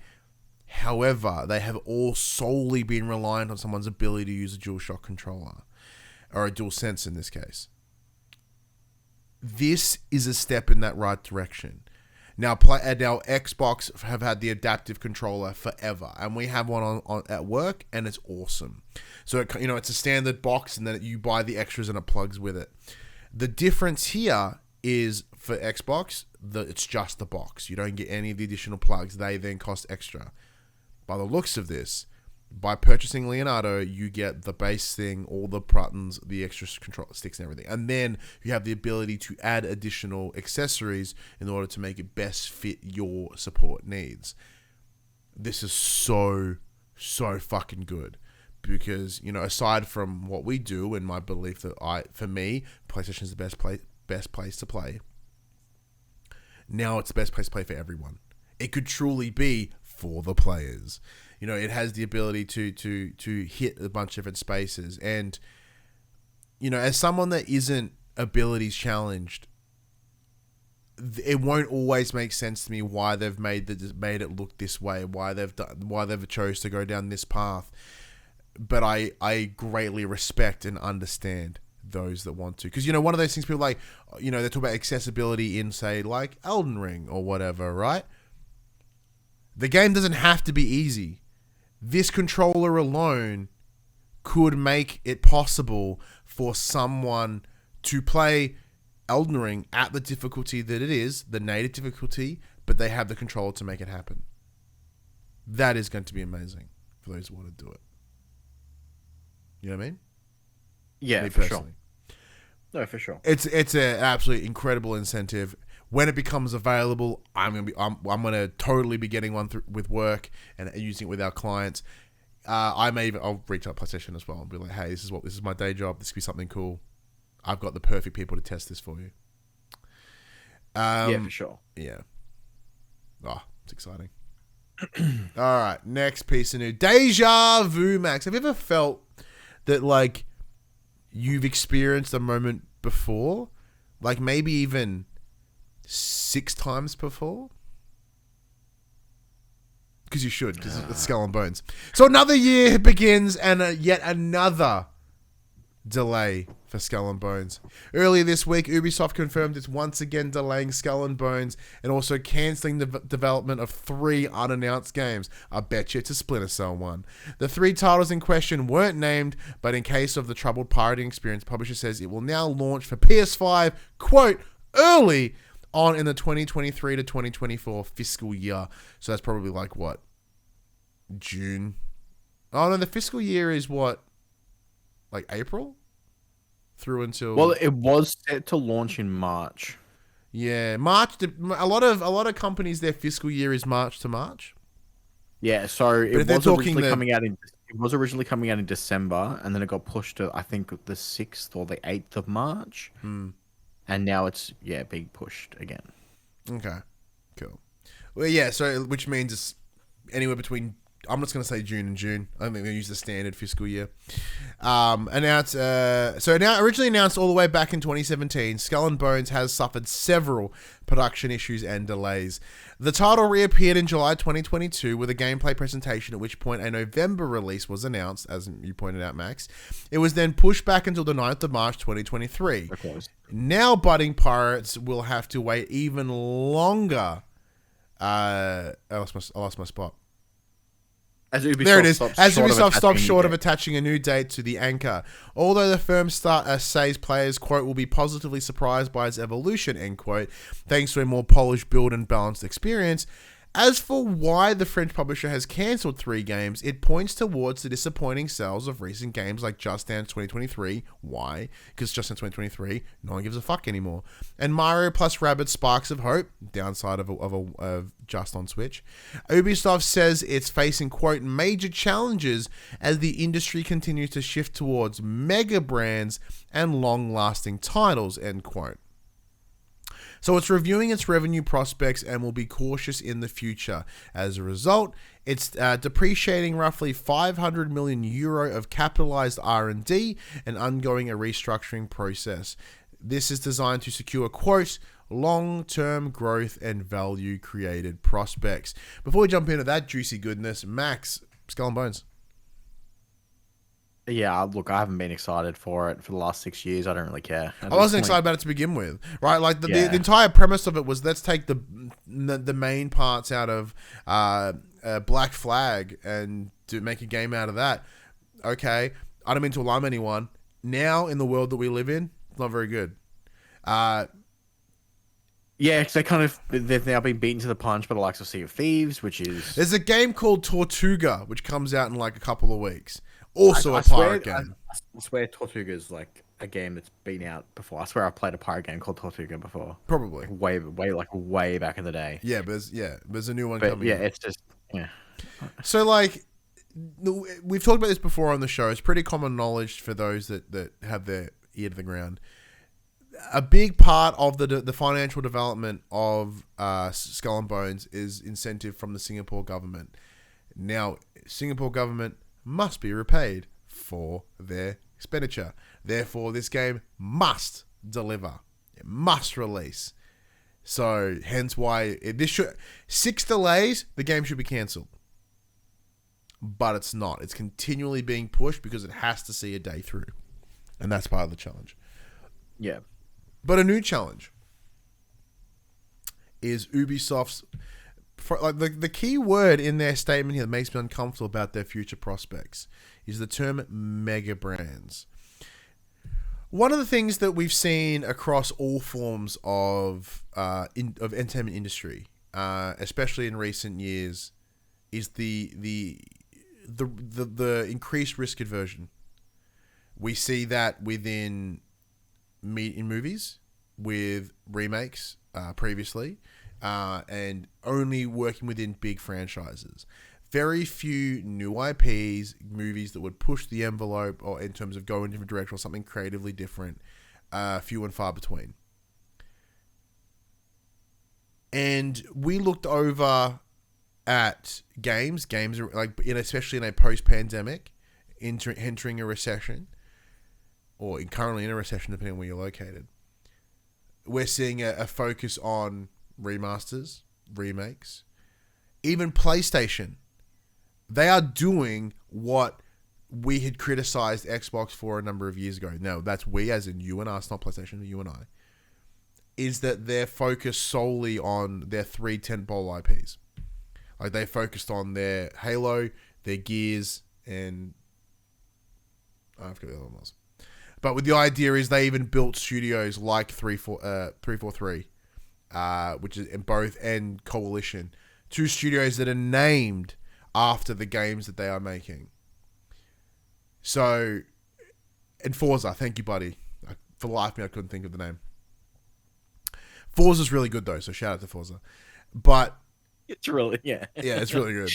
However, they have all solely been reliant on someone's ability to use a DualShock controller, or a DualSense in this case. This is a step in that right direction. Now, now Xbox have had the adaptive controller forever, and we have one on at work, and it's awesome. So it's a standard box, and then you buy the extras, and it plugs with it. The difference here is for Xbox, it's just the box. You don't get any of the additional plugs. They then cost extra. By the looks of this, by purchasing Leonardo, you get the base thing, all the buttons, the extra control sticks and everything. And then you have the ability to add additional accessories in order to make it best fit your support needs. This is so fucking good. Because, aside from what we do and my belief that for me, PlayStation is the best place to play. Now it's the best place to play for everyone. It could truly be for the players. It has the ability to hit a bunch of different spaces. And, as someone that isn't abilities challenged, it won't always make sense to me why they've made it look this way, why they've chose to go down this path. But I greatly respect and understand those that want to. Because, one of those things people like, they talk about accessibility in, say, like Elden Ring or whatever, right? The game doesn't have to be easy. This controller alone could make it possible for someone to play Elden Ring at the difficulty that it is, the native difficulty, but they have the controller to make it happen. That is going to be amazing for those who want to do it. You know what I mean? Yeah, for sure. No, for sure. It's an absolutely incredible incentive. When it becomes available, I'm gonna totally be getting one with work and using it with our clients. I'll reach out to PlayStation as well and be like, hey, this is my day job. This could be something cool. I've got the perfect people to test this for you. Yeah, for sure. Yeah. Oh, it's exciting. All right, next piece of news. Deja vu, Max. Have you ever felt that, like, you've experienced a moment before? Like, maybe even 6 times before? Because you should, because it's Skull and Bones. So another year begins and yet another delay for Skull and Bones. Earlier this week, Ubisoft confirmed it's once again delaying Skull and Bones and also cancelling the development of 3 unannounced games. I bet you it's a Splinter Cell one. The 3 titles in question weren't named, but in case of the troubled pirating experience, publisher says it will now launch for PS5, quote, early on in the 2023 to 2024 fiscal year. So that's probably like what? June? Oh no, the fiscal year is what? Like April? Through until... Well, it was set to launch in March. Yeah, March. A lot of companies, their fiscal year is March to March. Yeah, so it was originally coming out in December, and then it got pushed to, I think, the 6th or the 8th of March. And now it's, being pushed again. Okay, cool. Well, yeah, so which means it's anywhere between, I'm just going to say June and June. I don't think they use the standard fiscal year. Originally announced all the way back in 2017, Skull and Bones has suffered several production issues and delays. The title reappeared in July 2022 with a gameplay presentation, at which point a November release was announced, as you pointed out, Max. It was then pushed back until the 9th of March 2023. Okay. Now budding pirates will have to wait even longer. I lost my spot. As Ubisoft stops short of attaching a new date to the anchor. Although the firm says players, quote, will be positively surprised by its evolution, end quote, thanks to a more polished build and balanced experience. As for why the French publisher has cancelled 3 games, it points towards the disappointing sales of recent games like Just Dance 2023. Why? Because Just Dance 2023, no one gives a fuck anymore. And Mario plus Rabbids Sparks of Hope, downside of Just on Switch. Ubisoft says it's facing, quote, major challenges as the industry continues to shift towards mega brands and long-lasting titles, end quote. So it's reviewing its revenue prospects and will be cautious in the future. As a result, it's depreciating roughly 500 million euro of capitalized R&D and undergoing a restructuring process. This is designed to secure, quote, long-term growth and value created prospects. Before we jump into that juicy goodness, Max, Skull and Bones. Yeah, look, I haven't been excited for it for the last 6 years. I don't really care at I this wasn't point. excited about it to begin with, right? Like the Yeah. entire premise of it was let's take the main parts out of Black Flag and to make a game out of that. Okay, I don't mean to alarm anyone. Now in the world that we live in, it's not very good. Yeah, because they've now been beaten to the punch by the likes of Sea of Thieves, which is There's a game called Tortuga which comes out in like a couple of weeks. Also I a pirate swear, game. I swear Tortuga is like a game that's been out before. I swear I've played a pirate game called Tortuga before. Probably. Way back in the day. Yeah, but there's a new one But coming yeah, out. it's just yeah. So like we've talked about this before on the show. It's pretty common knowledge for those that have their ear to the ground. A big part of the financial development of Skull and Bones is incentive from the Singapore government. Now, Singapore government must be repaid for their expenditure. Therefore, this game must deliver. It must release. So, hence why this should 6 delays, the game should be cancelled. But it's not. It's continually being pushed because it has to see a day through. And that's part of the challenge. Yeah. But a new challenge is Ubisoft's. Like the key word in their statement here that makes me uncomfortable about their future prospects is the term mega brands. One of the things that we've seen across all forms of entertainment industry, especially in recent years, is the increased risk aversion. We see that within in movies with remakes previously, and only working within big franchises. Very few new IPs, movies that would push the envelope or in terms of go in a different direction or something creatively different, few and far between. And we looked over at games are like, especially in a post-pandemic, entering a recession, or currently in a recession, depending on where you're located. We're seeing a focus on remasters, remakes, even PlayStation. They are doing what we had criticized Xbox for a number of years ago. Now, that's we, as in you and us, not PlayStation, you and I. Is that they're focused solely on their 3 tentpole IPs. Like, they focused on their Halo, their Gears, and I forget the other one was. But with the idea is they even built studios like 343, which is in both, and Coalition, 2 studios that are named after the games that they are making. So, and Forza, thank you, buddy. For the life of me, I couldn't think of the name. Forza's really good though, so shout out to Forza. But It's really yeah. yeah, it's really good.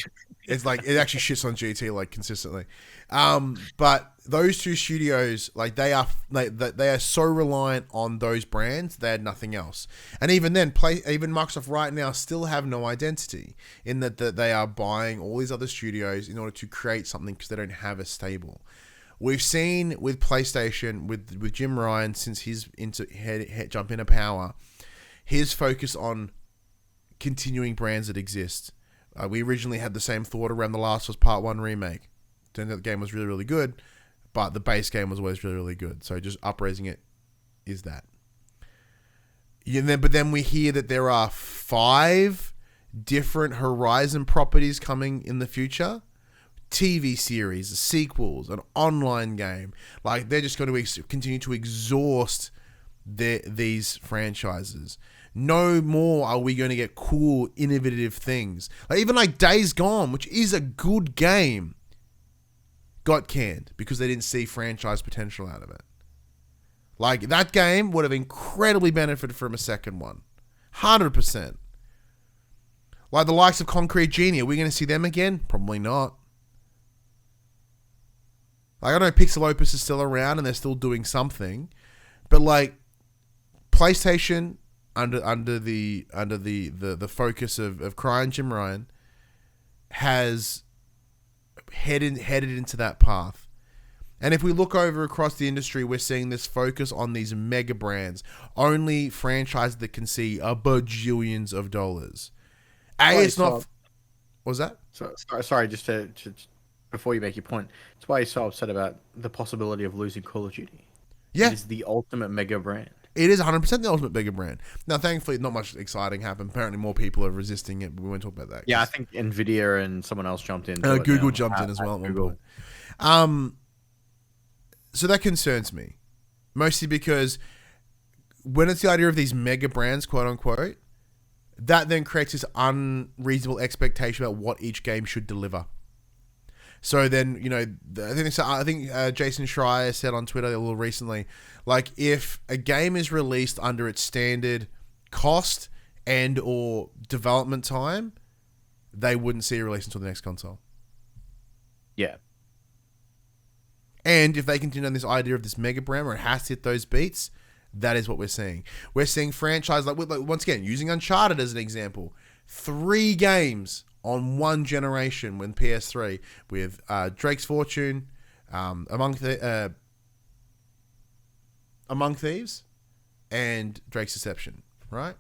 It's like it actually shits on GT like consistently. But those 2 studios, like they are so reliant on those brands, they had nothing else. And even then, even Microsoft right now still have no identity in that they are buying all these other studios in order to create something because they don't have a stable. We've seen with PlayStation with Jim Ryan since he's jump into power, his focus on continuing brands that exist. We originally had the same thought around The Last of Us Part 1 remake. Turned out the game was really, really good, but the base game was always really, really good. So just upraising it is that. But then we hear that there are 5 different Horizon properties coming in the future. TV series, sequels, an online game. Like, they're just going to continue to exhaust these franchises. No more are we going to get cool, innovative things. Like, even like Days Gone, which is a good game, got canned because they didn't see franchise potential out of it. Like, that game would have incredibly benefited from a second one. 100%. Like the likes of Concrete Genie, are we going to see them again? Probably not. Like, I know Pixel Opus is still around and they're still doing something, but like PlayStation under the focus of Crying Jim Ryan has headed into that path. And if we look over across the industry, we're seeing this focus on these mega brands, only franchises that can see a bajillions of dollars. It's not. What was that? Sorry, just to before you make your point, that's why you're so upset about the possibility of losing Call of Duty. Yeah. It is the ultimate mega brand. It is 100% the ultimate bigger brand. Now, thankfully, not much exciting happened. Apparently, more people are resisting it, but we won't talk about that. Yeah, I think Nvidia and someone else jumped in. Google jumped in as well at one point. So that concerns me, mostly because when it's the idea of these mega brands, quote unquote, that then creates this unreasonable expectation about what each game should deliver. So then, I think Jason Schreier said on Twitter a little recently, like, if a game is released under its standard cost and or development time, they wouldn't see a release until the next console. Yeah. And if they continue on this idea of this mega brand where it has to hit those beats, that is what we're seeing. We're seeing franchise like once again, using Uncharted as an example, 3 games on one generation with PS3 with Drake's Fortune, Among Thieves, and Drake's Deception, right?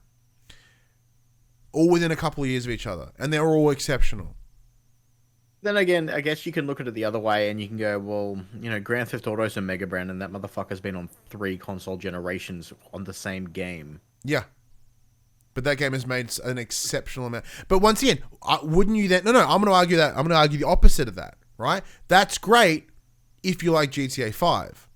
All within a couple of years of each other, and they're all exceptional. Then again, I guess you can look at it the other way and you can go, well, Grand Theft Auto's a mega brand and that motherfucker's been on 3 console generations on the same game. Yeah. But that game has made an exceptional amount. But once again, wouldn't you then... No, I'm going to argue that. I'm going to argue the opposite of that, right? That's great if you like GTA 5.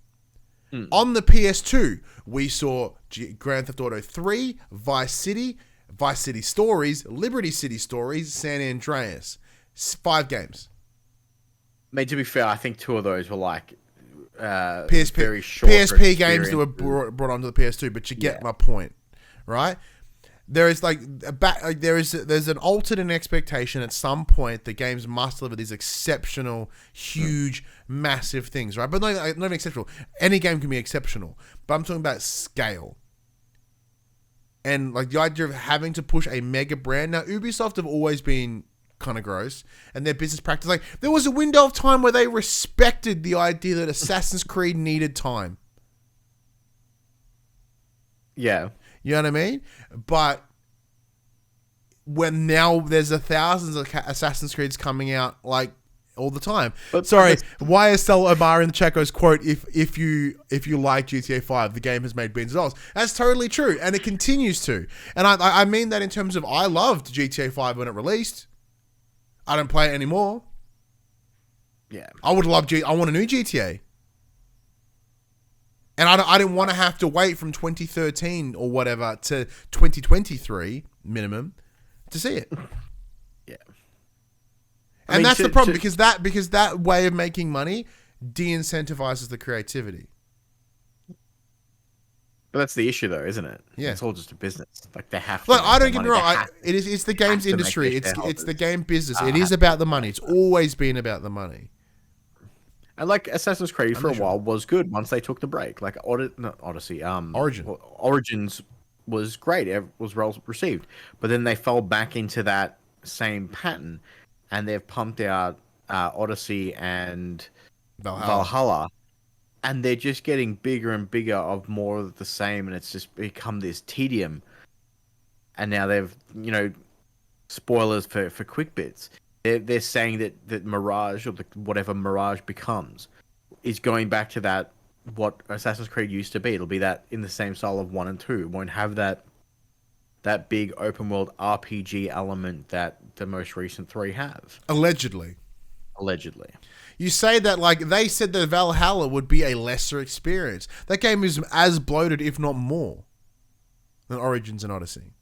On the PS2, we saw Grand Theft Auto 3, Vice City Stories, Liberty City Stories, San Andreas. 5 games. I mean, to be fair, I think 2 of those were like very short PSP games that were brought onto the PS2, but you get my point, right? There is there's an alternate expectation at some point that games must deliver these exceptional, huge, massive things, right? But not even exceptional. Any game can be exceptional, but I'm talking about scale. And like the idea of having to push a mega brand. Now, Ubisoft have always been kind of gross, and their business practice, like, there was a window of time where they respected the idea that Assassin's Creed needed time. Yeah. You know what I mean? But when now there's thousands of Assassin's Creeds coming out like all the time. But sorry, YSL Omar in the chat goes, quote, if you like GTA 5, the game has made billions of dollars. That's totally true, and it continues to. And I mean that in terms of, I loved GTA 5 when it released. I don't play it anymore. Yeah. I want a new GTA. And I didn't want to have to wait from 2013 or whatever to 2023 minimum to see it. Yeah. And that's the problem, because that way of making money de-incentivizes the creativity. But that's the issue, though, isn't it? Yeah, it's all just a business. Like, they have to. Look, I don't get me wrong. It's the games industry. It's the game business. It is about the money. It's always been about the money. And like Assassin's Creed for a while was good once they took the break. Like Odyssey, Origins was great. It was well received, but then they fell back into that same pattern, and they've pumped out Odyssey and Valhalla. And they're just getting bigger and bigger of more of the same, and it's just become this tedium. And now they've, spoilers for QUICKBITS. They're saying that Mirage, or whatever Mirage becomes, is going back to that, what Assassin's Creed used to be. It'll be that in the same style of 1 and 2. It won't have that big open world RPG element that the most recent 3 have. Allegedly. You say that like they said that Valhalla would be a lesser experience. That game is as bloated, if not more, than Origins and Odyssey.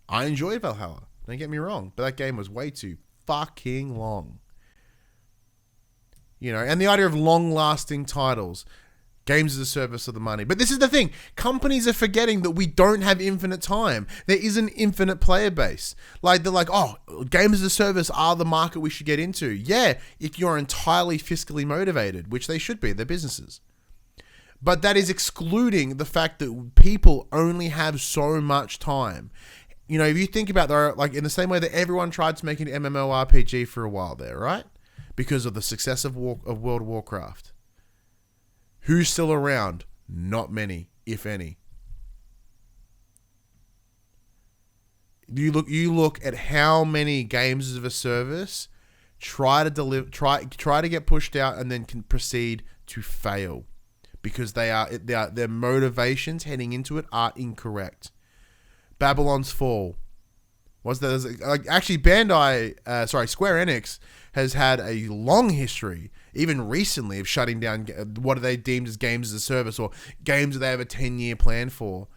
I enjoyed Valhalla. Don't get me wrong, but that game was way too fucking long. And the idea of long-lasting titles, games as a service of the money. But this is the thing. Companies are forgetting that we don't have infinite time. There is an infinite player base. Like, they're like, oh, games as a service are the market we should get into. Yeah, if you're entirely fiscally motivated, which they should be. They're businesses. But that is excluding the fact that people only have so much time. If you think about that, like in the same way that everyone tried to make an MMORPG for a while there, right? Because of the success of World of Warcraft. Who's still around? Not many, if any. You look at how many games as a service try to get pushed out and then can proceed to fail because their motivations heading into it are incorrect. Babylon's Fall was actually Square Enix has had a long history, even recently, of shutting down what are they deemed as games as a service or games that they have a 10-year plan for.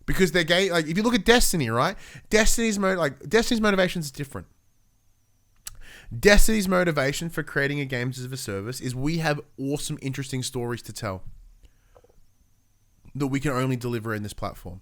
Because they're gay. Like if you look at Destiny, right? Destiny's motivation is different. Destiny's motivation for creating a games as a service is we have awesome, interesting stories to tell that we can only deliver in this platform.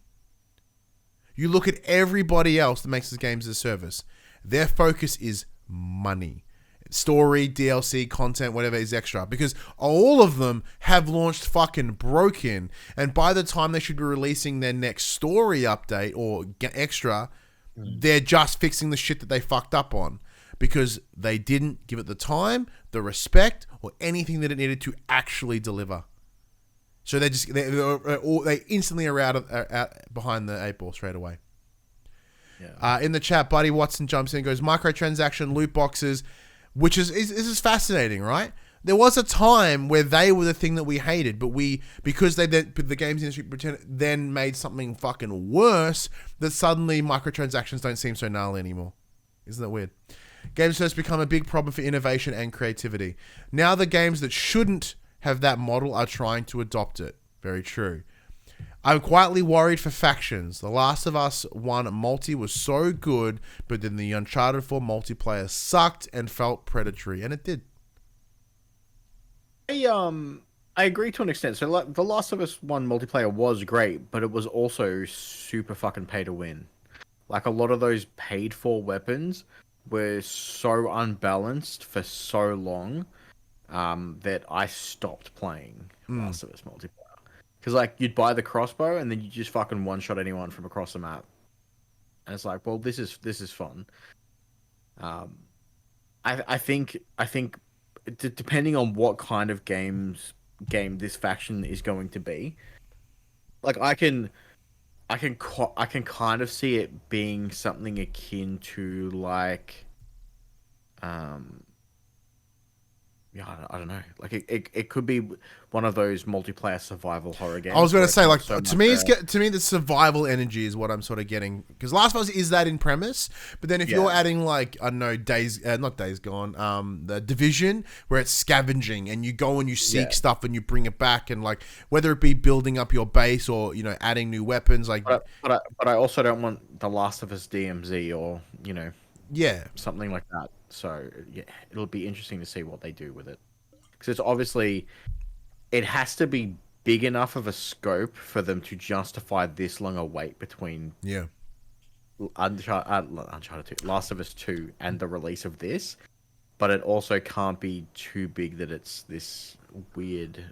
You look at everybody else that makes this games as a service. Their focus is money. Story, DLC, content, whatever is extra. Because all of them have launched fucking broken. And by the time they should be releasing their next story update or extra, they're just fixing the shit that they fucked up on. Because they didn't give it the time, the respect, or anything that it needed to actually deliver. So they instantly are out behind the 8 ball straight away. Yeah. In the chat, Buddy Watson jumps in and goes, microtransaction, loot boxes, which is fascinating, right? There was a time where they were the thing that we hated, but because the games industry then made something fucking worse, that suddenly microtransactions don't seem so gnarly anymore. Isn't that weird? Games has become a big problem for innovation and creativity. Now the games that shouldn't have that model are trying to adopt it. Very true. I'm quietly worried for factions. The Last of Us 1 multi was so good, but then the Uncharted 4 multiplayer sucked and felt predatory, and it did. I agree to an extent. So The Last of Us 1 multiplayer was great, but it was also super fucking pay to win. Like a lot of those paid for weapons were so unbalanced for so long that I stopped playing Last of Us multiplayer. Because like you'd buy the crossbow and then you just fucking one shot anyone from across the map, and it's like, well, this is fun. I think depending on what kind of game this faction is going to be, like I can kind of see it being something akin to like, I don't know. Like it could be one of those multiplayer survival horror games. I was going to say, like, to me, the survival energy is what I'm sort of getting, because Last of Us is that in premise, but then if you're adding like, I don't know, not Days Gone, the Division, where it's scavenging and you go and you seek stuff and you bring it back, and like whether it be building up your base or adding new weapons, like. But I also don't want The Last of Us DMZ or something like that. So yeah, it'll be interesting to see what they do with it, because it's obviously it has to be big enough of a scope for them to justify this long a wait between Uncharted 2, Last of Us 2, and the release of this. But it also can't be too big that it's this weird.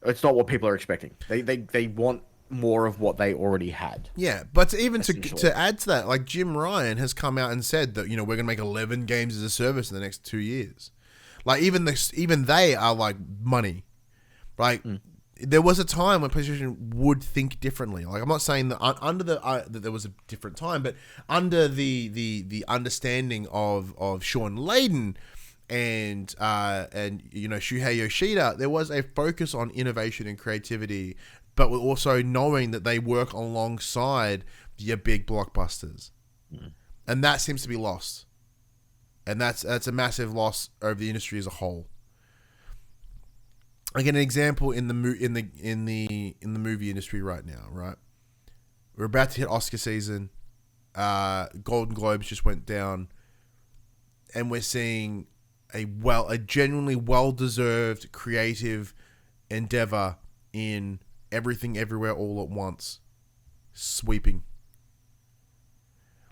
It's not what people are expecting. They want more of what they already had. Yeah, but even to add to that, like Jim Ryan has come out and said that we're going to make 11 games as a service in the next 2 years. Like even they are like money. Like there was a time when PlayStation would think differently. Like I'm not saying that under that there was a different time, but under the understanding of Sean Layden and Shuhei Yoshida, there was a focus on innovation and creativity, but also knowing that they work alongside your big blockbusters. And that seems to be lost. And that's a massive loss over the industry as a whole. Like an example in the movie industry right now, right? We're about to hit Oscar season. Golden Globes just went down, and we're seeing a genuinely well-deserved creative endeavor in Everything Everywhere All at Once, sweeping.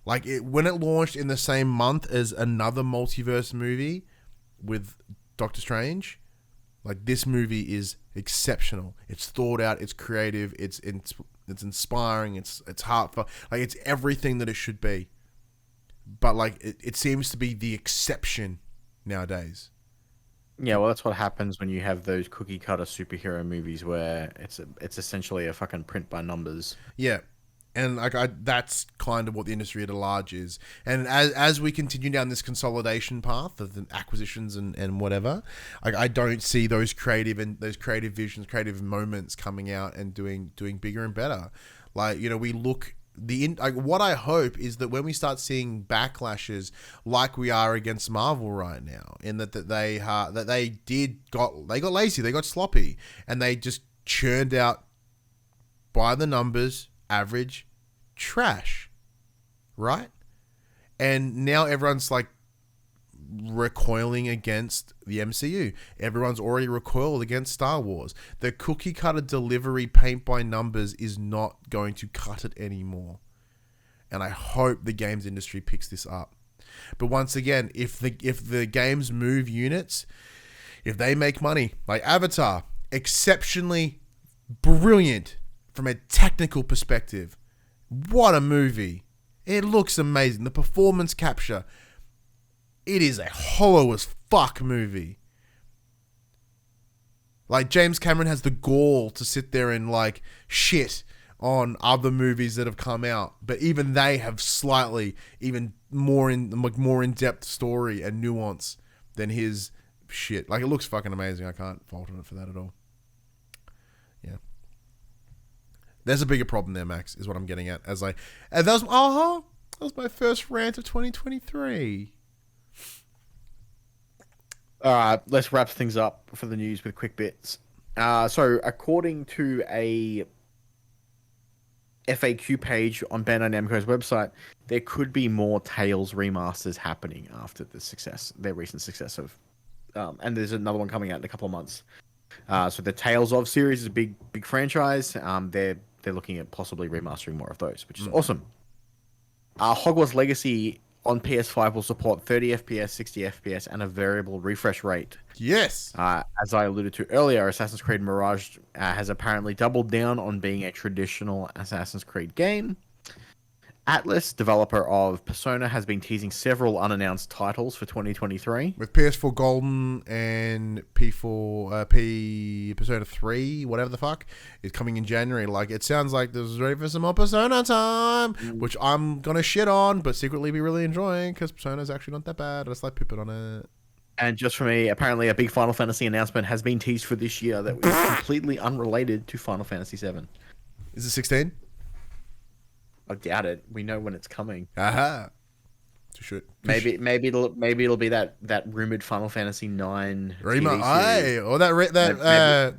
Like when it launched in the same month as another multiverse movie with Doctor Strange, like this movie is exceptional. It's thought out, it's creative, it's inspiring, it's heartfelt. Like it's everything that it should be. But like it seems to be the exception nowadays. Yeah, well, that's what happens when you have those cookie cutter superhero movies where it's essentially a fucking print by numbers. Yeah, And that's kind of what the industry at large is. And as we continue down this consolidation path of the acquisitions and whatever, I don't see those creative visions, creative moments coming out and doing bigger and better. Like, we look what I hope is that when we start seeing backlashes like we are against Marvel right now, in that they got lazy, they got sloppy, and they just churned out by the numbers average trash, right? And now everyone's like recoiling against the MCU. Everyone's already recoiled against Star Wars. The cookie cutter delivery paint by numbers is not going to cut it anymore. And I hope the games industry picks this up. But once again, if the games move units, if they make money, like Avatar, exceptionally brilliant from a technical perspective. What a movie. It looks amazing. The performance capture. It is a hollow as fuck movie. Like, James Cameron has the gall to sit there and like shit on other movies that have come out, but even they have slightly even more in-depth story and nuance than his shit. Like, it looks fucking amazing. I can't fault on it for that at all. Yeah. There's a bigger problem there, Max, is what I'm getting at. That was my first rant of 2023. All right, let's wrap things up for the news with quick bits. So, according to a FAQ page on Bandai Namco's website, there could be more Tales remasters happening after their recent success of, and there's another one coming out in a couple of months. So the Tales of series is a big franchise. They're looking at possibly remastering more of those, which is awesome. Hogwarts Legacy on PS5 will support 30 FPS, 60 FPS, and a variable refresh rate. Yes. As I alluded to earlier, Assassin's Creed Mirage has apparently doubled down on being a traditional Assassin's Creed game. Atlus, developer of Persona, has been teasing several unannounced titles for 2023. With PS4 Golden and Persona 3, whatever the fuck, is coming in January. Like, it sounds like this is ready for some more Persona time, which I'm going to shit on, but secretly be really enjoying, because Persona is actually not that bad. I just like pipping on it. And just for me, apparently a big Final Fantasy announcement has been teased for this year that was completely unrelated to Final Fantasy VII. Is it 16? I doubt it. We know when it's coming. Aha. Maybe it'll be that rumored Final Fantasy 9 remaster, or that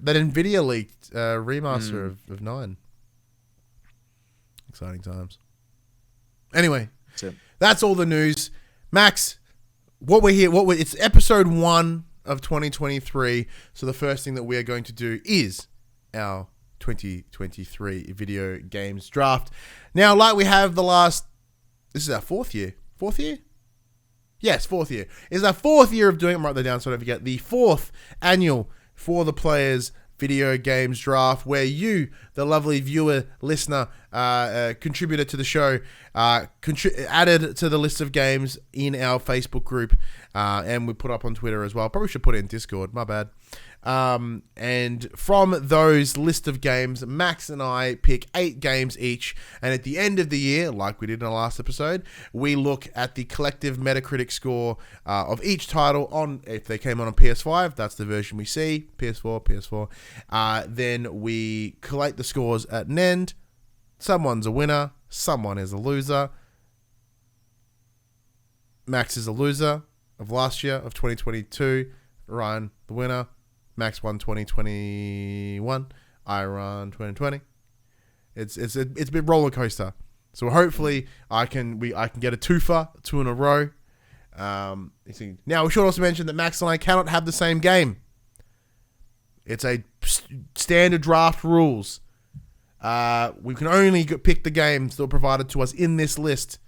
Nvidia leaked remaster of 9. Exciting times. Anyway, that's all the news. Max, it's episode 1 of 2023. So the first thing that we are going to do is our 2023 video games draft. Now, like we have this is our 4th year. 4th year? Yes, 4th year. It's our 4th year of doing it. I'm writing that down so I don't forget. The 4th annual For the Players video games draft, where you, the lovely viewer, listener, contributor to the show, added to the list of games in our Facebook group, and we put up on Twitter as well. Probably should put it in Discord. My bad. And from those list of games, Max and I pick 8 games each, and at the end of the year, like we did in the last episode, we look at the collective Metacritic score of each title on, if they came on PS5, that's the version we see, PS4. Then we collate the scores at an end. Someone's a winner, someone is a loser. Max is a loser of last year, of 2022. Ryan, the winner. Max won 2021. I won 2020. It's a bit roller coaster. So hopefully I can get a 2 in a row. Now we should also mention that Max and I cannot have the same game. It's a standard draft rules. We can only pick the games that are provided to us in this list.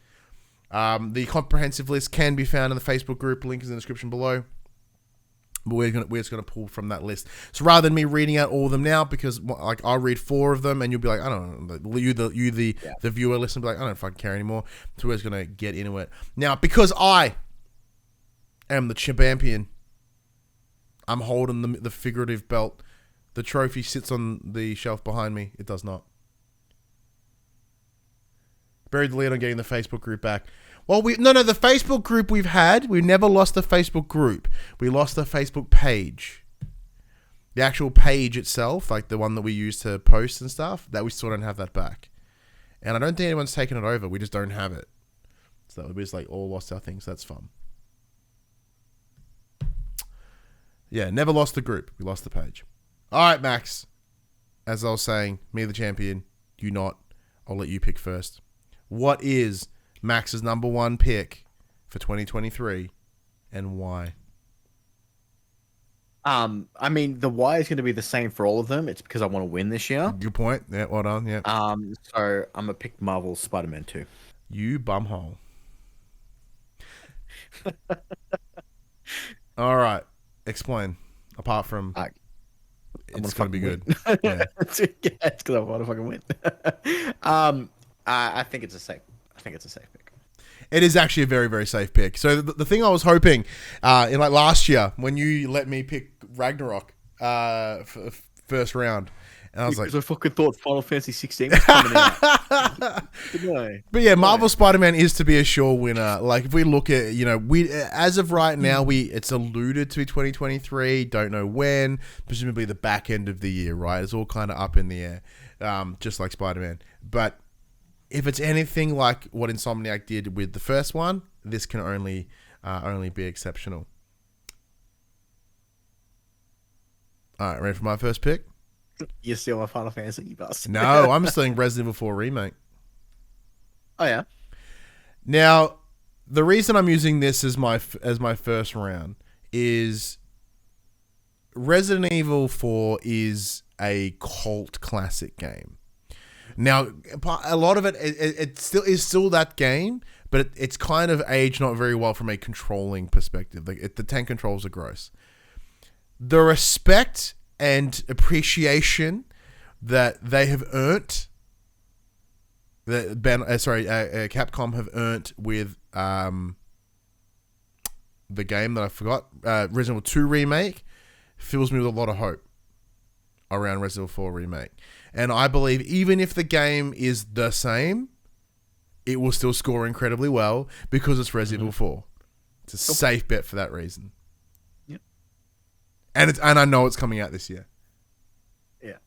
The comprehensive list can be found in the Facebook group. Link is in the description below. But we're just gonna pull from that list. So rather than me reading out all of them now, because like I'll read 4 of them and you'll be like, I don't know, the viewer listen, be like, I don't fucking care anymore. So we're just gonna get into it now, because I am the champion. I'm holding the figurative belt. The trophy sits on the shelf behind me. It does not. Buried the lead on getting the Facebook group back. Well, the Facebook group we've never lost the Facebook group. We lost the Facebook page. The actual page itself, like the one that we use to post and stuff, that we still don't have that back. And I don't think anyone's taken it over. We just don't have it. So we just like all lost our things. That's fun. Yeah, never lost the group. We lost the page. All right, Max. As I was saying, me the champion, you not. I'll let you pick first. What is Max's number one pick for 2023 and why? I mean, the why is going to be the same for all of them. It's because I want to win this year. Good point. Yeah, well done. Yeah. So I'm going to pick Marvel's Spider-Man 2. You bumhole. All right. Explain. Apart from it's going to be good. Yeah. It's because I want to fucking win. I think it's a safe pick. It is actually a very, very safe pick. So the thing I was hoping in like last year when you let me pick Ragnarok for first round, and I was because like, I fucking thought Final Fantasy 16 was coming out. But yeah, Marvel Spider-Man is to be a sure winner. Like if we look at, we as of right now, it's alluded to 2023. Don't know when. Presumably the back end of the year, right? It's all kind of up in the air, just like Spider-Man. But if it's anything like what Insomniac did with the first one, this can only be exceptional. All right, ready for my first pick? You steal my Final Fantasy, you bastard. No, I'm stealing Resident Evil 4 Remake. Oh, yeah? Now, the reason I'm using this as my first round is Resident Evil 4 is a cult classic game. Now, a lot of it still is that game, but it's kind of aged not very well from a controlling perspective. Like the tank controls are gross. The respect and appreciation that they have earned, that Capcom have earned with the game that I forgot, Resident Evil 2 Remake, fills me with a lot of hope around Resident Evil 4 Remake. And I believe even if the game is the same, it will still score incredibly well because it's Resident Evil 4. It's a safe bet for that reason. Yep. And I know it's coming out this year. Yeah.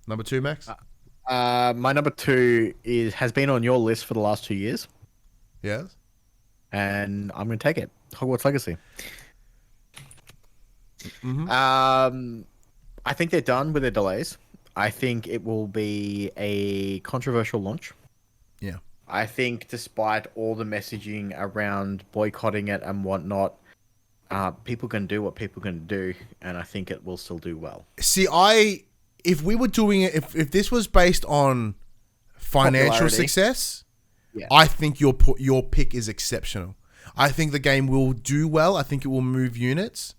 Number 2, Max? My number 2 has been on your list for the last 2 years. Yes. And I'm going to take it. Hogwarts Legacy. Mm-hmm. I think they're done with their delays. I think it will be a controversial launch. Yeah. I think despite all the messaging around boycotting it and whatnot, people can do what people can do, and I think it will still do well. See, if we were doing it, if this was based on financial success, yeah. I think your pick is exceptional. I think the game will do well. I think it will move units.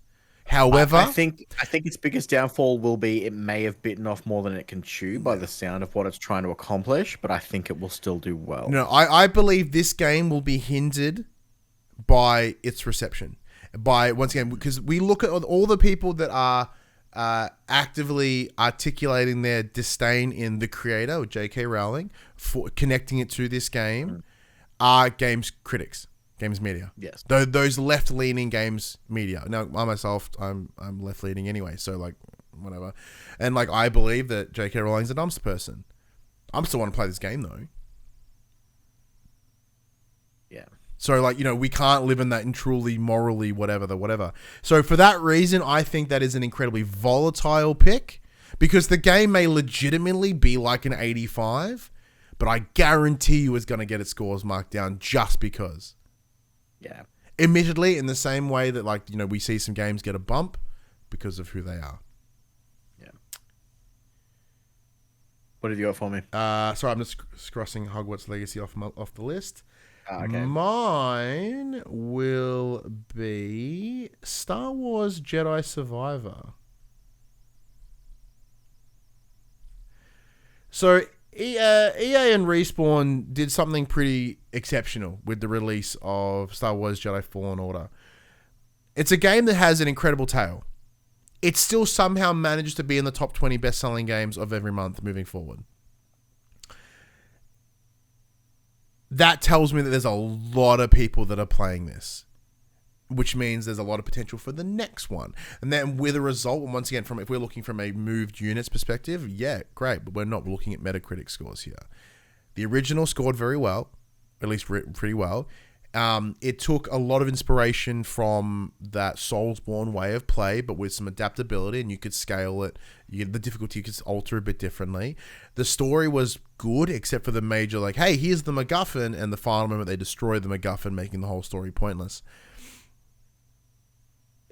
However, I think its biggest downfall will be it may have bitten off more than it can chew by the sound of what it's trying to accomplish, but I think it will still do well. No, I believe this game will be hindered by its reception. Once again, because we look at all the people that are actively articulating their disdain in the creator, or J.K. Rowling, for connecting it to this game, are games critics. Games media. Yes. Those left-leaning games media. Now, I myself, I'm left-leaning anyway, so like, whatever. And like, I believe that J.K. Rowling's a dumpster person. I'm still want to play this game though. Yeah. So like, we can't live in that in truly morally whatever. So for that reason, I think that is an incredibly volatile pick because the game may legitimately be like an 85, but I guarantee you it's going to get its scores marked down just because. Yeah. Admittedly, in the same way that, like, we see some games get a bump because of who they are. Yeah. What have you got for me? Sorry, I'm just crossing Hogwarts Legacy off the list. Okay. Mine will be Star Wars Jedi Survivor. So EA and Respawn did something pretty exceptional with the release of Star Wars Jedi Fallen Order. It's a game that has an incredible tale. It still somehow managed to be in the top 20 best-selling games of every month moving forward. that tells me that there's a lot of people that are playing this, which means there's a lot of potential for the next one. And then with a result, and once again, if we're looking from a moved units perspective, yeah, great, but we're not looking at Metacritic scores here. The original scored very well, at least pretty well. It took a lot of inspiration from that Soulsborne way of play, but with some adaptability, and you could scale it. The difficulty you could alter a bit differently. The story was good, except for the major, like, hey, here's the MacGuffin, and the final moment they destroy the MacGuffin, making the whole story pointless.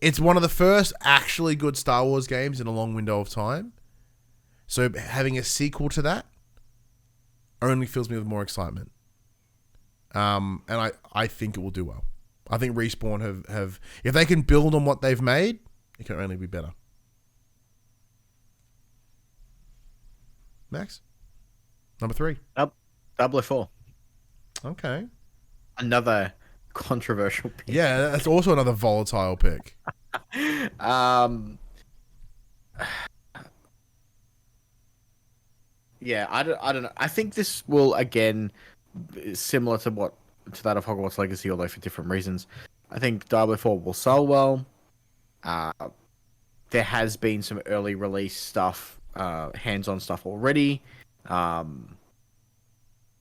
It's one of the first actually good Star Wars games in a long window of time. So having a sequel to that only fills me with more excitement. And I think it will do well. I think Respawn have if they can build on what they've made, it can only be better. Max? Number 3. Diablo 4. Okay. Another controversial pick. Yeah, that's also another volatile pick. Yeah, I don't know. I think this will, again, similar to that of Hogwarts Legacy, although for different reasons. I think Diablo 4 will sell well. There has been some early release stuff, hands-on stuff already.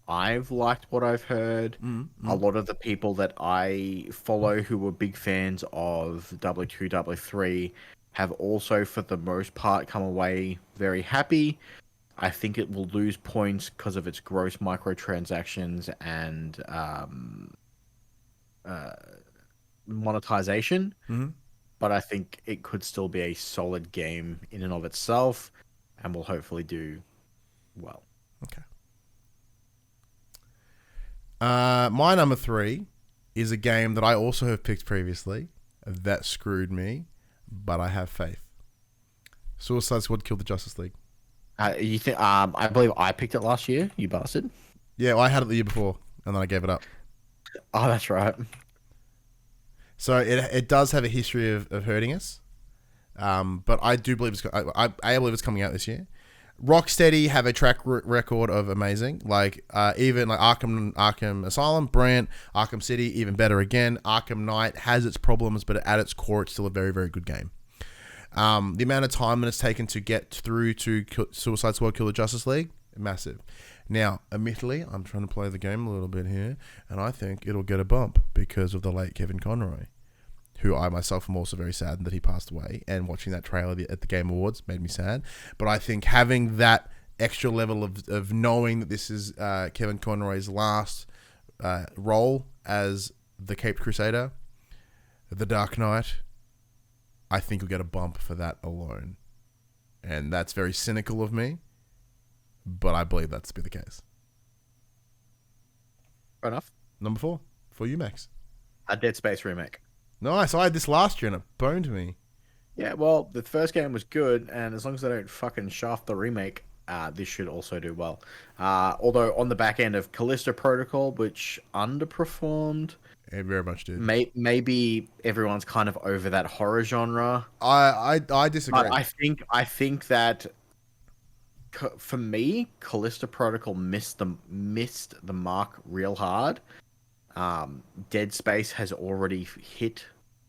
I've liked what I've heard. A lot of the people that I follow who were big fans of Diablo 2, Diablo 3 have also, for the most part, come away very happy. I think it will lose points because of its gross microtransactions and monetization. But I think it could still be a solid game in and of itself and will hopefully do well. Okay. My number 3 is a game that I also have picked previously that screwed me, but I have faith. Suicide Squad killed the Justice League. You think? I believe I picked it last year. You bastard. Yeah, well, I had it the year before, and then I gave it up. Oh, that's right. So it does have a history of hurting us, but I do believe I believe it's coming out this year. Rocksteady have a track record of amazing, like even like Arkham Asylum, brilliant. Arkham City, even better again. Arkham Knight has its problems, but at its core, it's still a very, very good game. The amount of time that it's taken to get through to Suicide Squad Kill the Justice League, massive. Now, admittedly, I'm trying to play the game a little bit here, and I think it'll get a bump because of the late Kevin Conroy, who I myself am also very saddened that he passed away, and watching that trailer at the Game Awards made me sad. But I think having that extra level of knowing that this is Kevin Conroy's last role as the Caped Crusader, the Dark Knight, I think we'll get a bump for that alone. And that's very cynical of me, but I believe that to be the case. Fair enough. Number 4, for you, Max. A Dead Space remake. Nice. I had this last year and it boned me. Yeah, well, the first game was good, and as long as they don't fucking shaft the remake, this should also do well. Although on the back end of Callisto Protocol, which underperformed... It very much did. Maybe everyone's kind of over that horror genre. I disagree. I think that for me, Callisto Protocol missed the mark real hard. Dead Space has already hit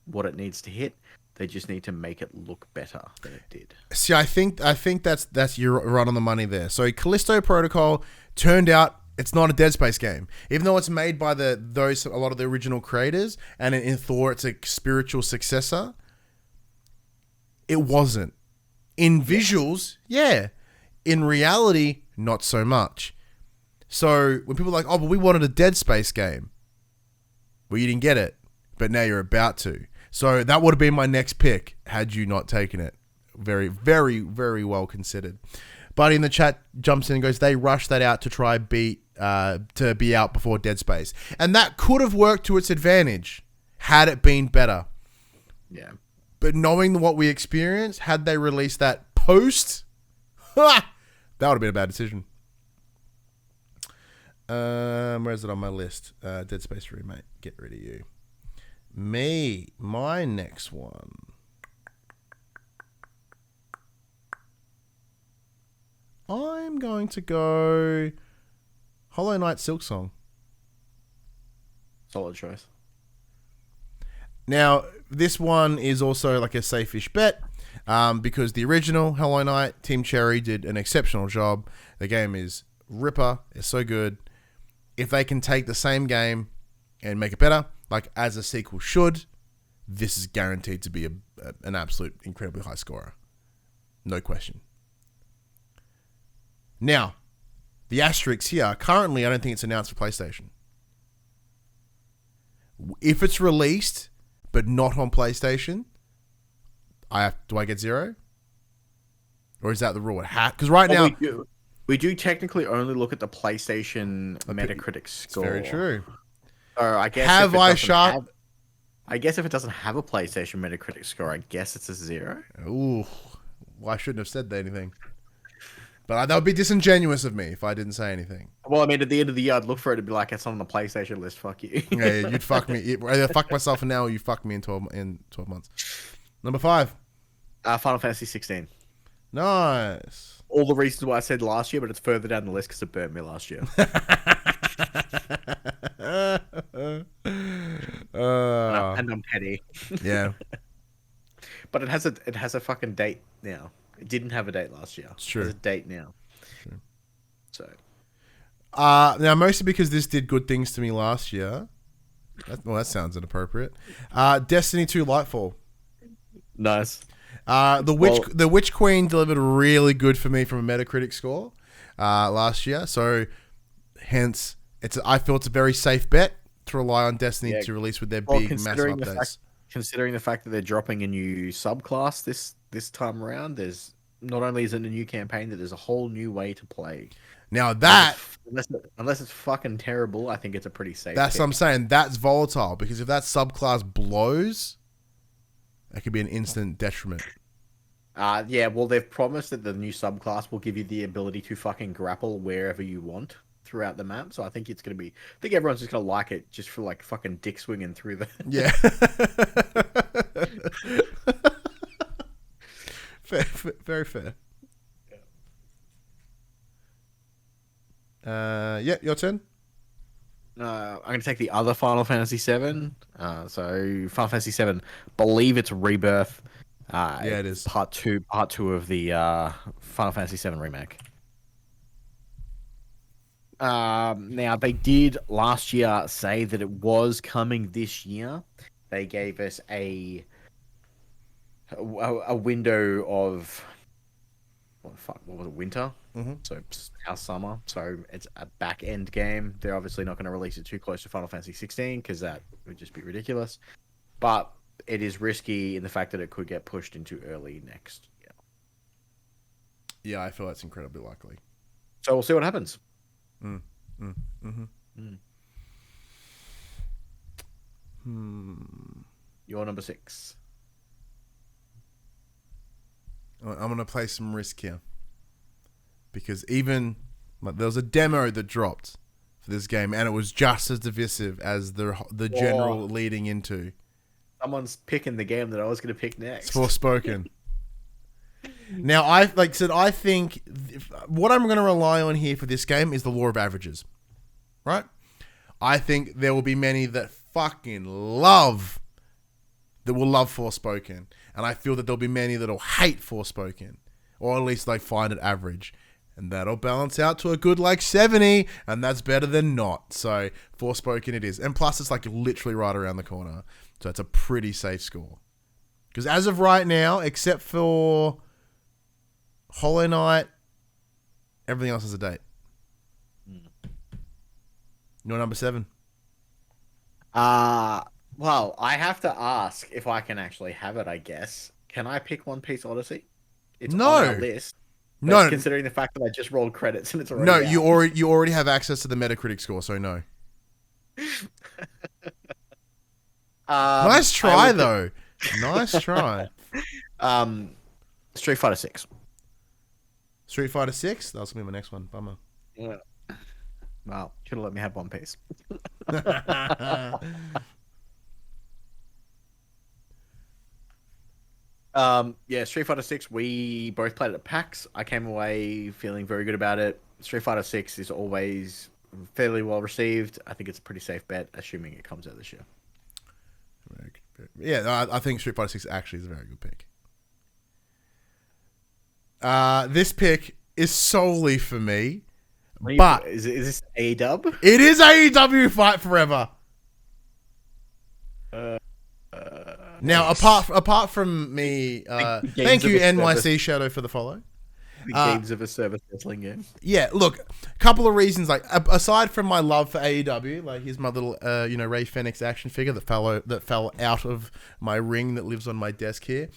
what it needs to hit. They just need to make it look better than it did. See, I think that's you're right on the money there. So Callisto Protocol turned out it's not a Dead Space game, even though it's made by a lot of the original creators, and in Thor it's a spiritual successor. It wasn't. In visuals, yeah. In reality, not so much. So when people are like, oh, but we wanted a Dead Space game. Well, you didn't get it, but now you're about to. So that would have been my next pick had you not taken it. Very, very, very well considered. Buddy in the chat jumps in and goes, they rushed that out to try to be out before Dead Space. And that could have worked to its advantage had it been better. Yeah. But knowing what we experienced, had they released that post, that would have been a bad decision. Where is it on my list? Dead Space remake. Get rid of you. My next one. I'm going to go Hollow Knight Silksong. Solid choice. Now, this one is also like a safe-ish bet because the original Hollow Knight, Team Cherry did an exceptional job. The game is ripper. It's so good. If they can take the same game and make it better, like as a sequel should, this is guaranteed to be an absolute incredibly high scorer. No question. Now, the asterisks here, currently I don't think it's announced for PlayStation. If it's released, but not on PlayStation, do I get 0? Or is that the rule? Because right now... We do technically only look at the PlayStation Metacritic score. Very true. I guess I guess if it doesn't have a PlayStation Metacritic score, I guess it's a 0. Ooh. Well, I shouldn't have said anything. But that would be disingenuous of me if I didn't say anything. Well, I mean, at the end of the year, I'd look for it to be like, it's on the PlayStation list, fuck you. Yeah, you'd fuck me. Either fuck myself now or you fuck me in 12 months. Number 5. Final Fantasy 16. Nice. All the reasons why I said last year, but it's further down the list because it burnt me last year. And I'm petty. Yeah. But it has a fucking date now. It didn't have a date last year. It's true. There's a date now. True. So. Now, mostly because this did good things to me last year. That sounds inappropriate. Destiny 2 Lightfall. Nice. The Witch Queen delivered really good for me from a Metacritic score last year. So, hence, I feel it's a very safe bet to rely on Destiny to release with their big, massive updates. Considering the fact that they're dropping a new subclass this time around, there's not only is it a new campaign, that there's a whole new way to play. Now that unless it's fucking terrible, I think it's a pretty safe. That's pick. what I'm saying. That's volatile because if that subclass blows, it could be an instant detriment. Yeah. Well, they've promised that the new subclass will give you the ability to fucking grapple wherever you want throughout the map. So I think it's gonna be. I think everyone's just gonna like it just for like fucking dick swinging through the. Yeah. Fair, very fair. Yeah, your turn. I'm going to take the other Final Fantasy VII. So Final Fantasy VII, believe it's Rebirth. Yeah, it is part two of the Final Fantasy VII remake. Now they did last year say that it was coming this year. They gave us a window of what was it, winter? Mm-hmm. So our summer. So it's a back end game. They're obviously not going to release it too close to Final Fantasy 16 because that would just be ridiculous. But it is risky in the fact that it could get pushed into early next year. Yeah, I feel that's incredibly likely. So we'll see what happens. You're number 6. I'm going to play some risk here. Because even there was a demo that dropped for this game, and it was just as divisive as the general leading into. Someone's picking the game that I was going to pick next. It's Forspoken. Now, I think what I'm going to rely on here for this game is the law of averages, right? I think there will be many that fucking will love Forspoken, and I feel that there'll be many that'll hate Forspoken, or at least like find it average. And that'll balance out to a good like 70, and that's better than not. So, Forspoken it is. And plus, it's like literally right around the corner. So, it's a pretty safe score. Because as of right now, except for Hollow Knight, everything else has a date. You're number 7. Well, I have to ask if I can actually have it, I guess. Can I pick One Piece Odyssey? It's on our list. No, considering the fact that I just rolled credits and it's already out. you already have access to the Metacritic score, so no. Nice try though. Nice try. Street Fighter 6. Street Fighter 6? That's gonna be my next one. Bummer. Yeah. Well, should have let me have One Piece. Yeah, Street Fighter 6, we both played it at PAX. I came away feeling very good about it. Street Fighter 6 is always fairly well received. I think it's a pretty safe bet, assuming it comes out this year. Yeah, I think Street Fighter 6 actually is a very good pick. This pick is solely for me, but is this A-dub? It is AEW Fight Forever. Now, apart from me, thank you NYC Shadow for the follow. The games of a service wrestling game. Yeah, look, a couple of reasons. Like, aside from my love for AEW, like here's my little, Ray Fenix action figure that fell out of my ring that lives on my desk here.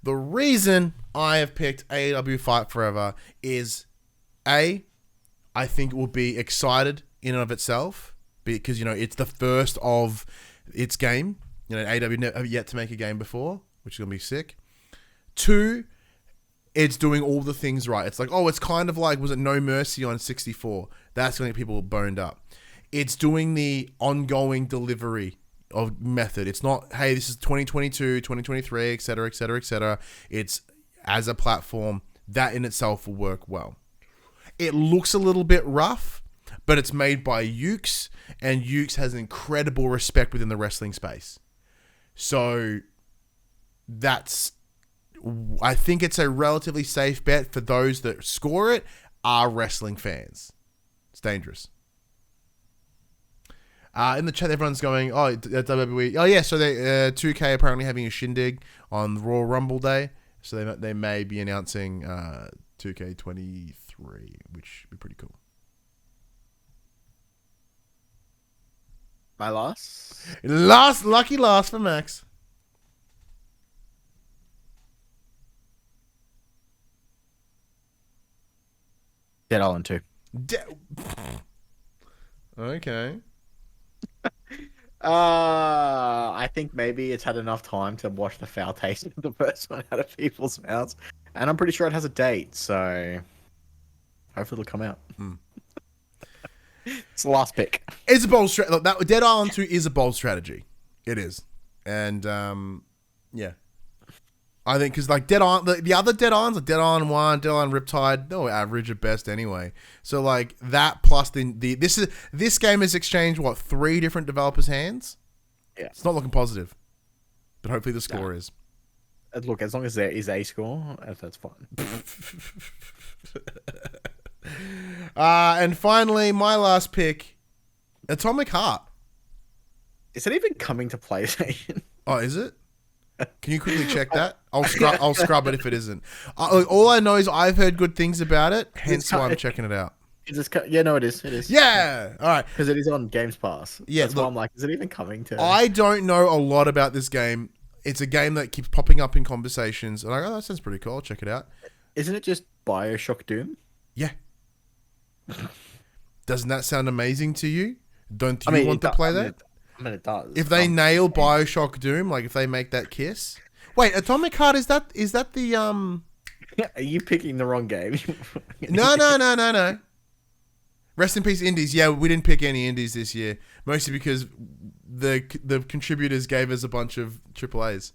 The reason I have picked AEW Fight Forever is, I think it will be excited in and of itself because it's the first of its game. AEW have yet to make a game before, which is gonna be sick. 2. It's doing all the things right. It's like, it's kind of like, was it No Mercy on 64? That's going to get people boned up. It's doing the ongoing delivery of method. It's not, hey, this is 2022, 2023, et cetera, et cetera, et cetera. It's as a platform. That in itself will work well. It looks a little bit rough, but it's made by Ukes, and Ukes has incredible respect within the wrestling space. So I think it's a relatively safe bet for those that score it are wrestling fans. It's dangerous. In the chat, everyone's going, WWE. Oh, yeah, so they 2K apparently having a shindig on Royal Rumble Day. So they may be announcing 2K23, which would be pretty cool. My last lucky last for Max. Dead Island 2. Okay. I think maybe it's had enough time to wash the foul taste of the first one out of people's mouths. And I'm pretty sure it has a date, so hopefully it'll come out. It's the last pick. It's a bold strategy. That Dead Island 2 is a bold strategy. It is. And, yeah. I think because like Dead Island, the other Dead Islands, like Dead Island 1, Dead Island Riptide, they're average at best anyway. So like that plus this game has exchanged 3 different developers' hands. Yeah, it's not looking positive, but hopefully the score is. Look, as long as there is a score, that's fine. And finally, my last pick, Atomic Heart. Is it even coming to PlayStation? Oh, is it? Can you quickly check that? I'll scrub it if it isn't. All I know is I've heard good things about it, hence why I'm checking it out. Yeah, no, it is. It is. Yeah, all right. Because it is on Games Pass. Yeah, that's why I'm like, is it even coming to? I don't know a lot about this game. It's a game that keeps popping up in conversations, and I go, that sounds pretty cool. I'll check it out. Isn't it just BioShock Doom? Yeah. Doesn't that sound amazing to you? Don't you want to play that? I mean, it does. If they nail BioShock Doom, like if they make that kiss. Wait, Atomic Heart, is that the Are you picking the wrong game? No. Rest in peace, indies. Yeah, we didn't pick any indies this year, mostly because the contributors gave us a bunch of AAAs.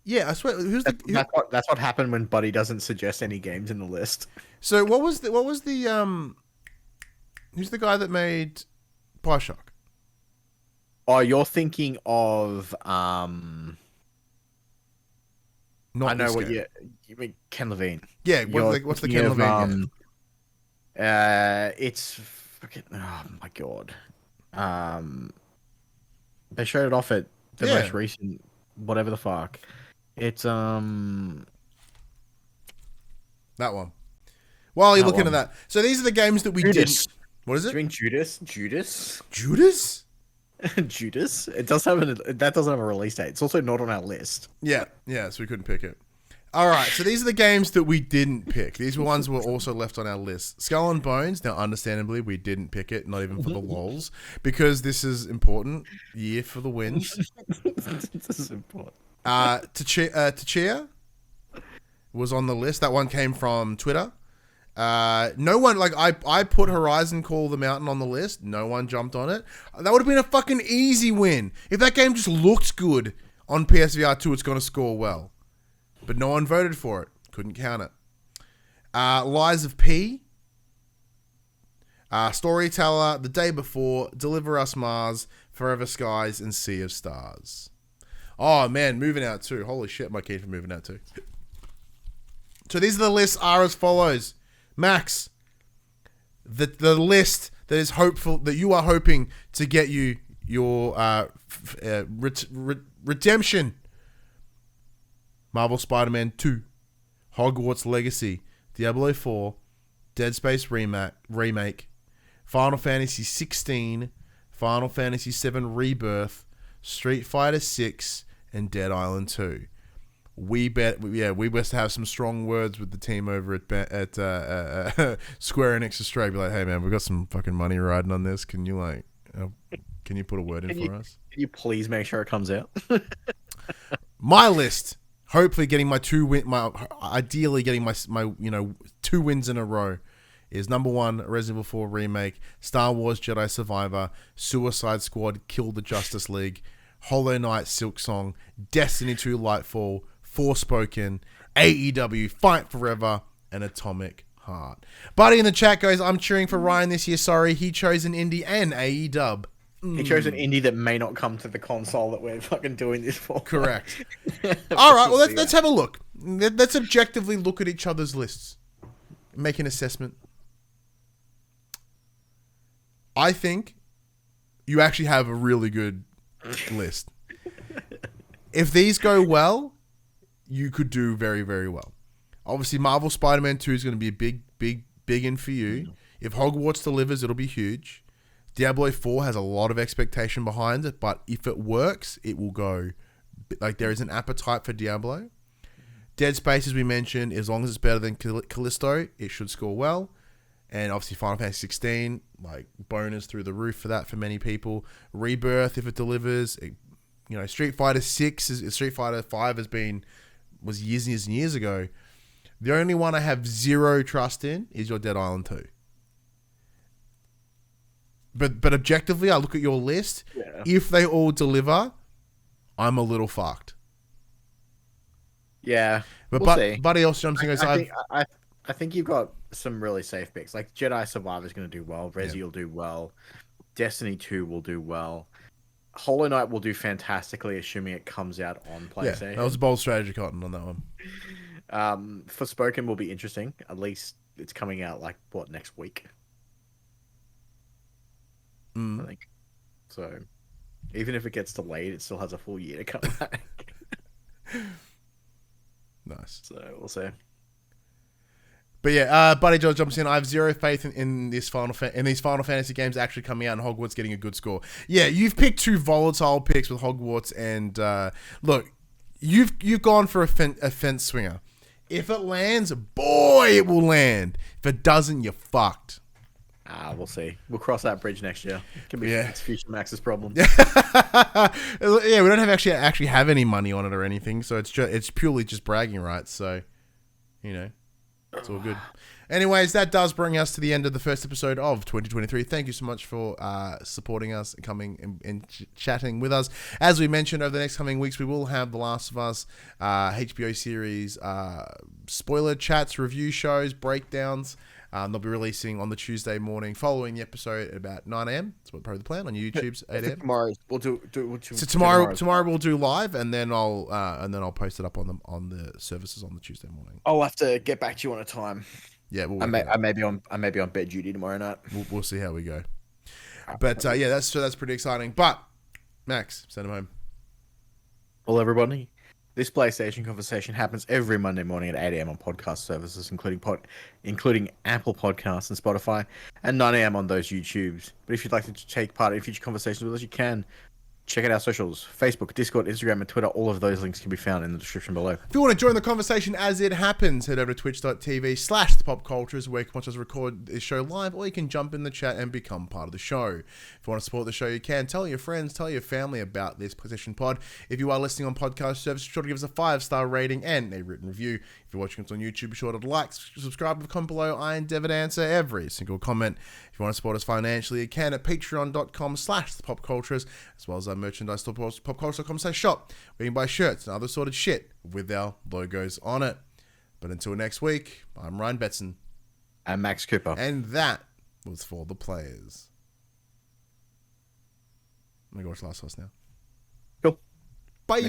Yeah, I swear. That's what happened when Buddy doesn't suggest any games in the list. So what was the who's the guy that made BioShock? Oh, you're thinking of Not I know what game. you mean, Ken Levine. Yeah, what's the Ken Levine game? It's fucking, oh my god. They showed it off at the most recent whatever the fuck. It's that one. While you're looking at that, so these are the games that we Judas. didn't. What is it? Do you mean Judas? Judas? Judas? It does have that doesn't have a release date. It's also not on our list. Yeah, so we couldn't pick it. All right, so these are the games that we didn't pick. These were ones that were also left on our list. Skull and Bones. Now, understandably, we didn't pick it, not even for the lols, because this is important year for the wins. This is important. Tachia was on the list. That one came from Twitter. No one, like, I put Horizon Call the Mountain on the list. No one jumped on it. That would have been a fucking easy win. If that game just looks good on PSVR 2, it's going to score well. But no one voted for it. Couldn't count it. Lies of P. Storyteller, The Day Before, Deliver Us Mars, Forever Skies, and Sea of Stars. Oh man, Moving Out 2. Holy shit, am I keen for Moving Out 2. So these are the lists are as follows. Max, the list that is hopeful, that you are hoping to get you your redemption. Marvel Spider-Man 2, Hogwarts Legacy, Diablo 4, Dead Space remake, Final Fantasy 16, Final Fantasy 7 Rebirth, Street Fighter 6, and Dead Island 2. We must have some strong words with the team over at Square Enix Australia. Be like, hey man, we've got some fucking money riding on this. Can you put a word in for us? Can you please make sure it comes out? My list, hopefully getting ideally getting my 2 wins in a row, is number 1, Resident Evil 4 remake, Star Wars Jedi Survivor, Suicide Squad, Kill the Justice League, Hollow Knight, Silksong, Destiny 2 Lightfall, Forspoken, AEW Fight Forever, and Atomic Heart. Buddy in the chat goes, I'm cheering for Ryan this year. Sorry, he chose an indie and AEW. He chose an indie that may not come to the console that we're fucking doing this for. Correct. All right, well, let's have a look. Let's objectively look at each other's lists. Make an assessment. I think you actually have a really good list. If these go well, you could do very, very well. Obviously, Marvel Spider-Man 2 is going to be a big in for you. If Hogwarts delivers, it'll be huge. Diablo 4 has a lot of expectation behind it, but if it works, it will go. Like, there is an appetite for Diablo. Dead Space, as we mentioned, as long as it's better than Callisto, it should score well. And obviously Final Fantasy 16, like, bonus through the roof for that for many people. Rebirth, if it delivers. Street Fighter 6, Street Fighter 5 was years and years ago. The only one I have zero trust in is your Dead Island 2. But objectively, I look at your list. Yeah. If they all deliver, I'm a little fucked. Yeah, but see. Buddy else jumps in and goes, I think you've got some really safe picks. Like Jedi Survivor is going to do well. Resi will do well. Destiny 2 will do well. Hollow Knight will do fantastically, assuming it comes out on PlayStation. Yeah, that was a bold strategy, Cotton, on that one. Forspoken will be interesting. At least it's coming out next week. I think. So, even if it gets delayed, it still has a full year to come back. Nice. So we'll see. But yeah, Buddy George jumps in. I have zero faith in these Final Fantasy games actually coming out and Hogwarts getting a good score. Yeah, you've picked 2 volatile picks with Hogwarts, and look, you've gone for a fence swinger. If it lands, boy, it will land. If it doesn't, you're fucked. We'll see. We'll cross that bridge next year. It's Future Max's problem. Yeah, we don't actually have any money on it or anything, so it's purely just bragging rights. So, it's all good. Anyways, that does bring us to the end of the first episode of 2023. Thank you so much for supporting us and coming and chatting with us. As we mentioned, over the next coming weeks, we will have The Last of Us HBO series spoiler chats, review shows, breakdowns. They'll be releasing on the Tuesday morning following the episode at about 9 a.m. That's what probably the plan on YouTube's 8 a.m. Tomorrow we'll do. So tomorrow we'll do live, and then I'll post it up on the services on the Tuesday morning. I'll have to get back to you on a time. Yeah, I may be on bed duty tomorrow night. We'll see how we go. But that's pretty exciting. But Max, send him home. Well, everybody. This PlayStation conversation happens every Monday morning at 8 a.m. on podcast services, including Apple Podcasts and Spotify, and 9 a.m. on those YouTubes. But if you'd like to take part in future conversations with us, you can. Check out our socials, Facebook, Discord, Instagram, and Twitter. All of those links can be found in the description below. If you want to join the conversation as it happens, head over to twitch.tv/thepopcultures, where you can watch us record this show live, or you can jump in the chat and become part of the show. If you want to support the show, you can. Tell your friends, tell your family about this PlayStation Pod. If you are listening on podcast service, be sure to give us a 5-star rating and a written review. If you're watching us on YouTube, be sure to like, subscribe, and comment below. I endeavor to answer every single comment. If you want to support us financially, you can at patreon.com/thepopcultures, as well as our merchandise store, popculture.com/shop, where you can buy shirts and other sorted shit with our logos on it. But until next week, I'm Ryan Betson. And Max Cooper. And that was for the players. I'm gonna go watch Last of Us now. Cool. Bye.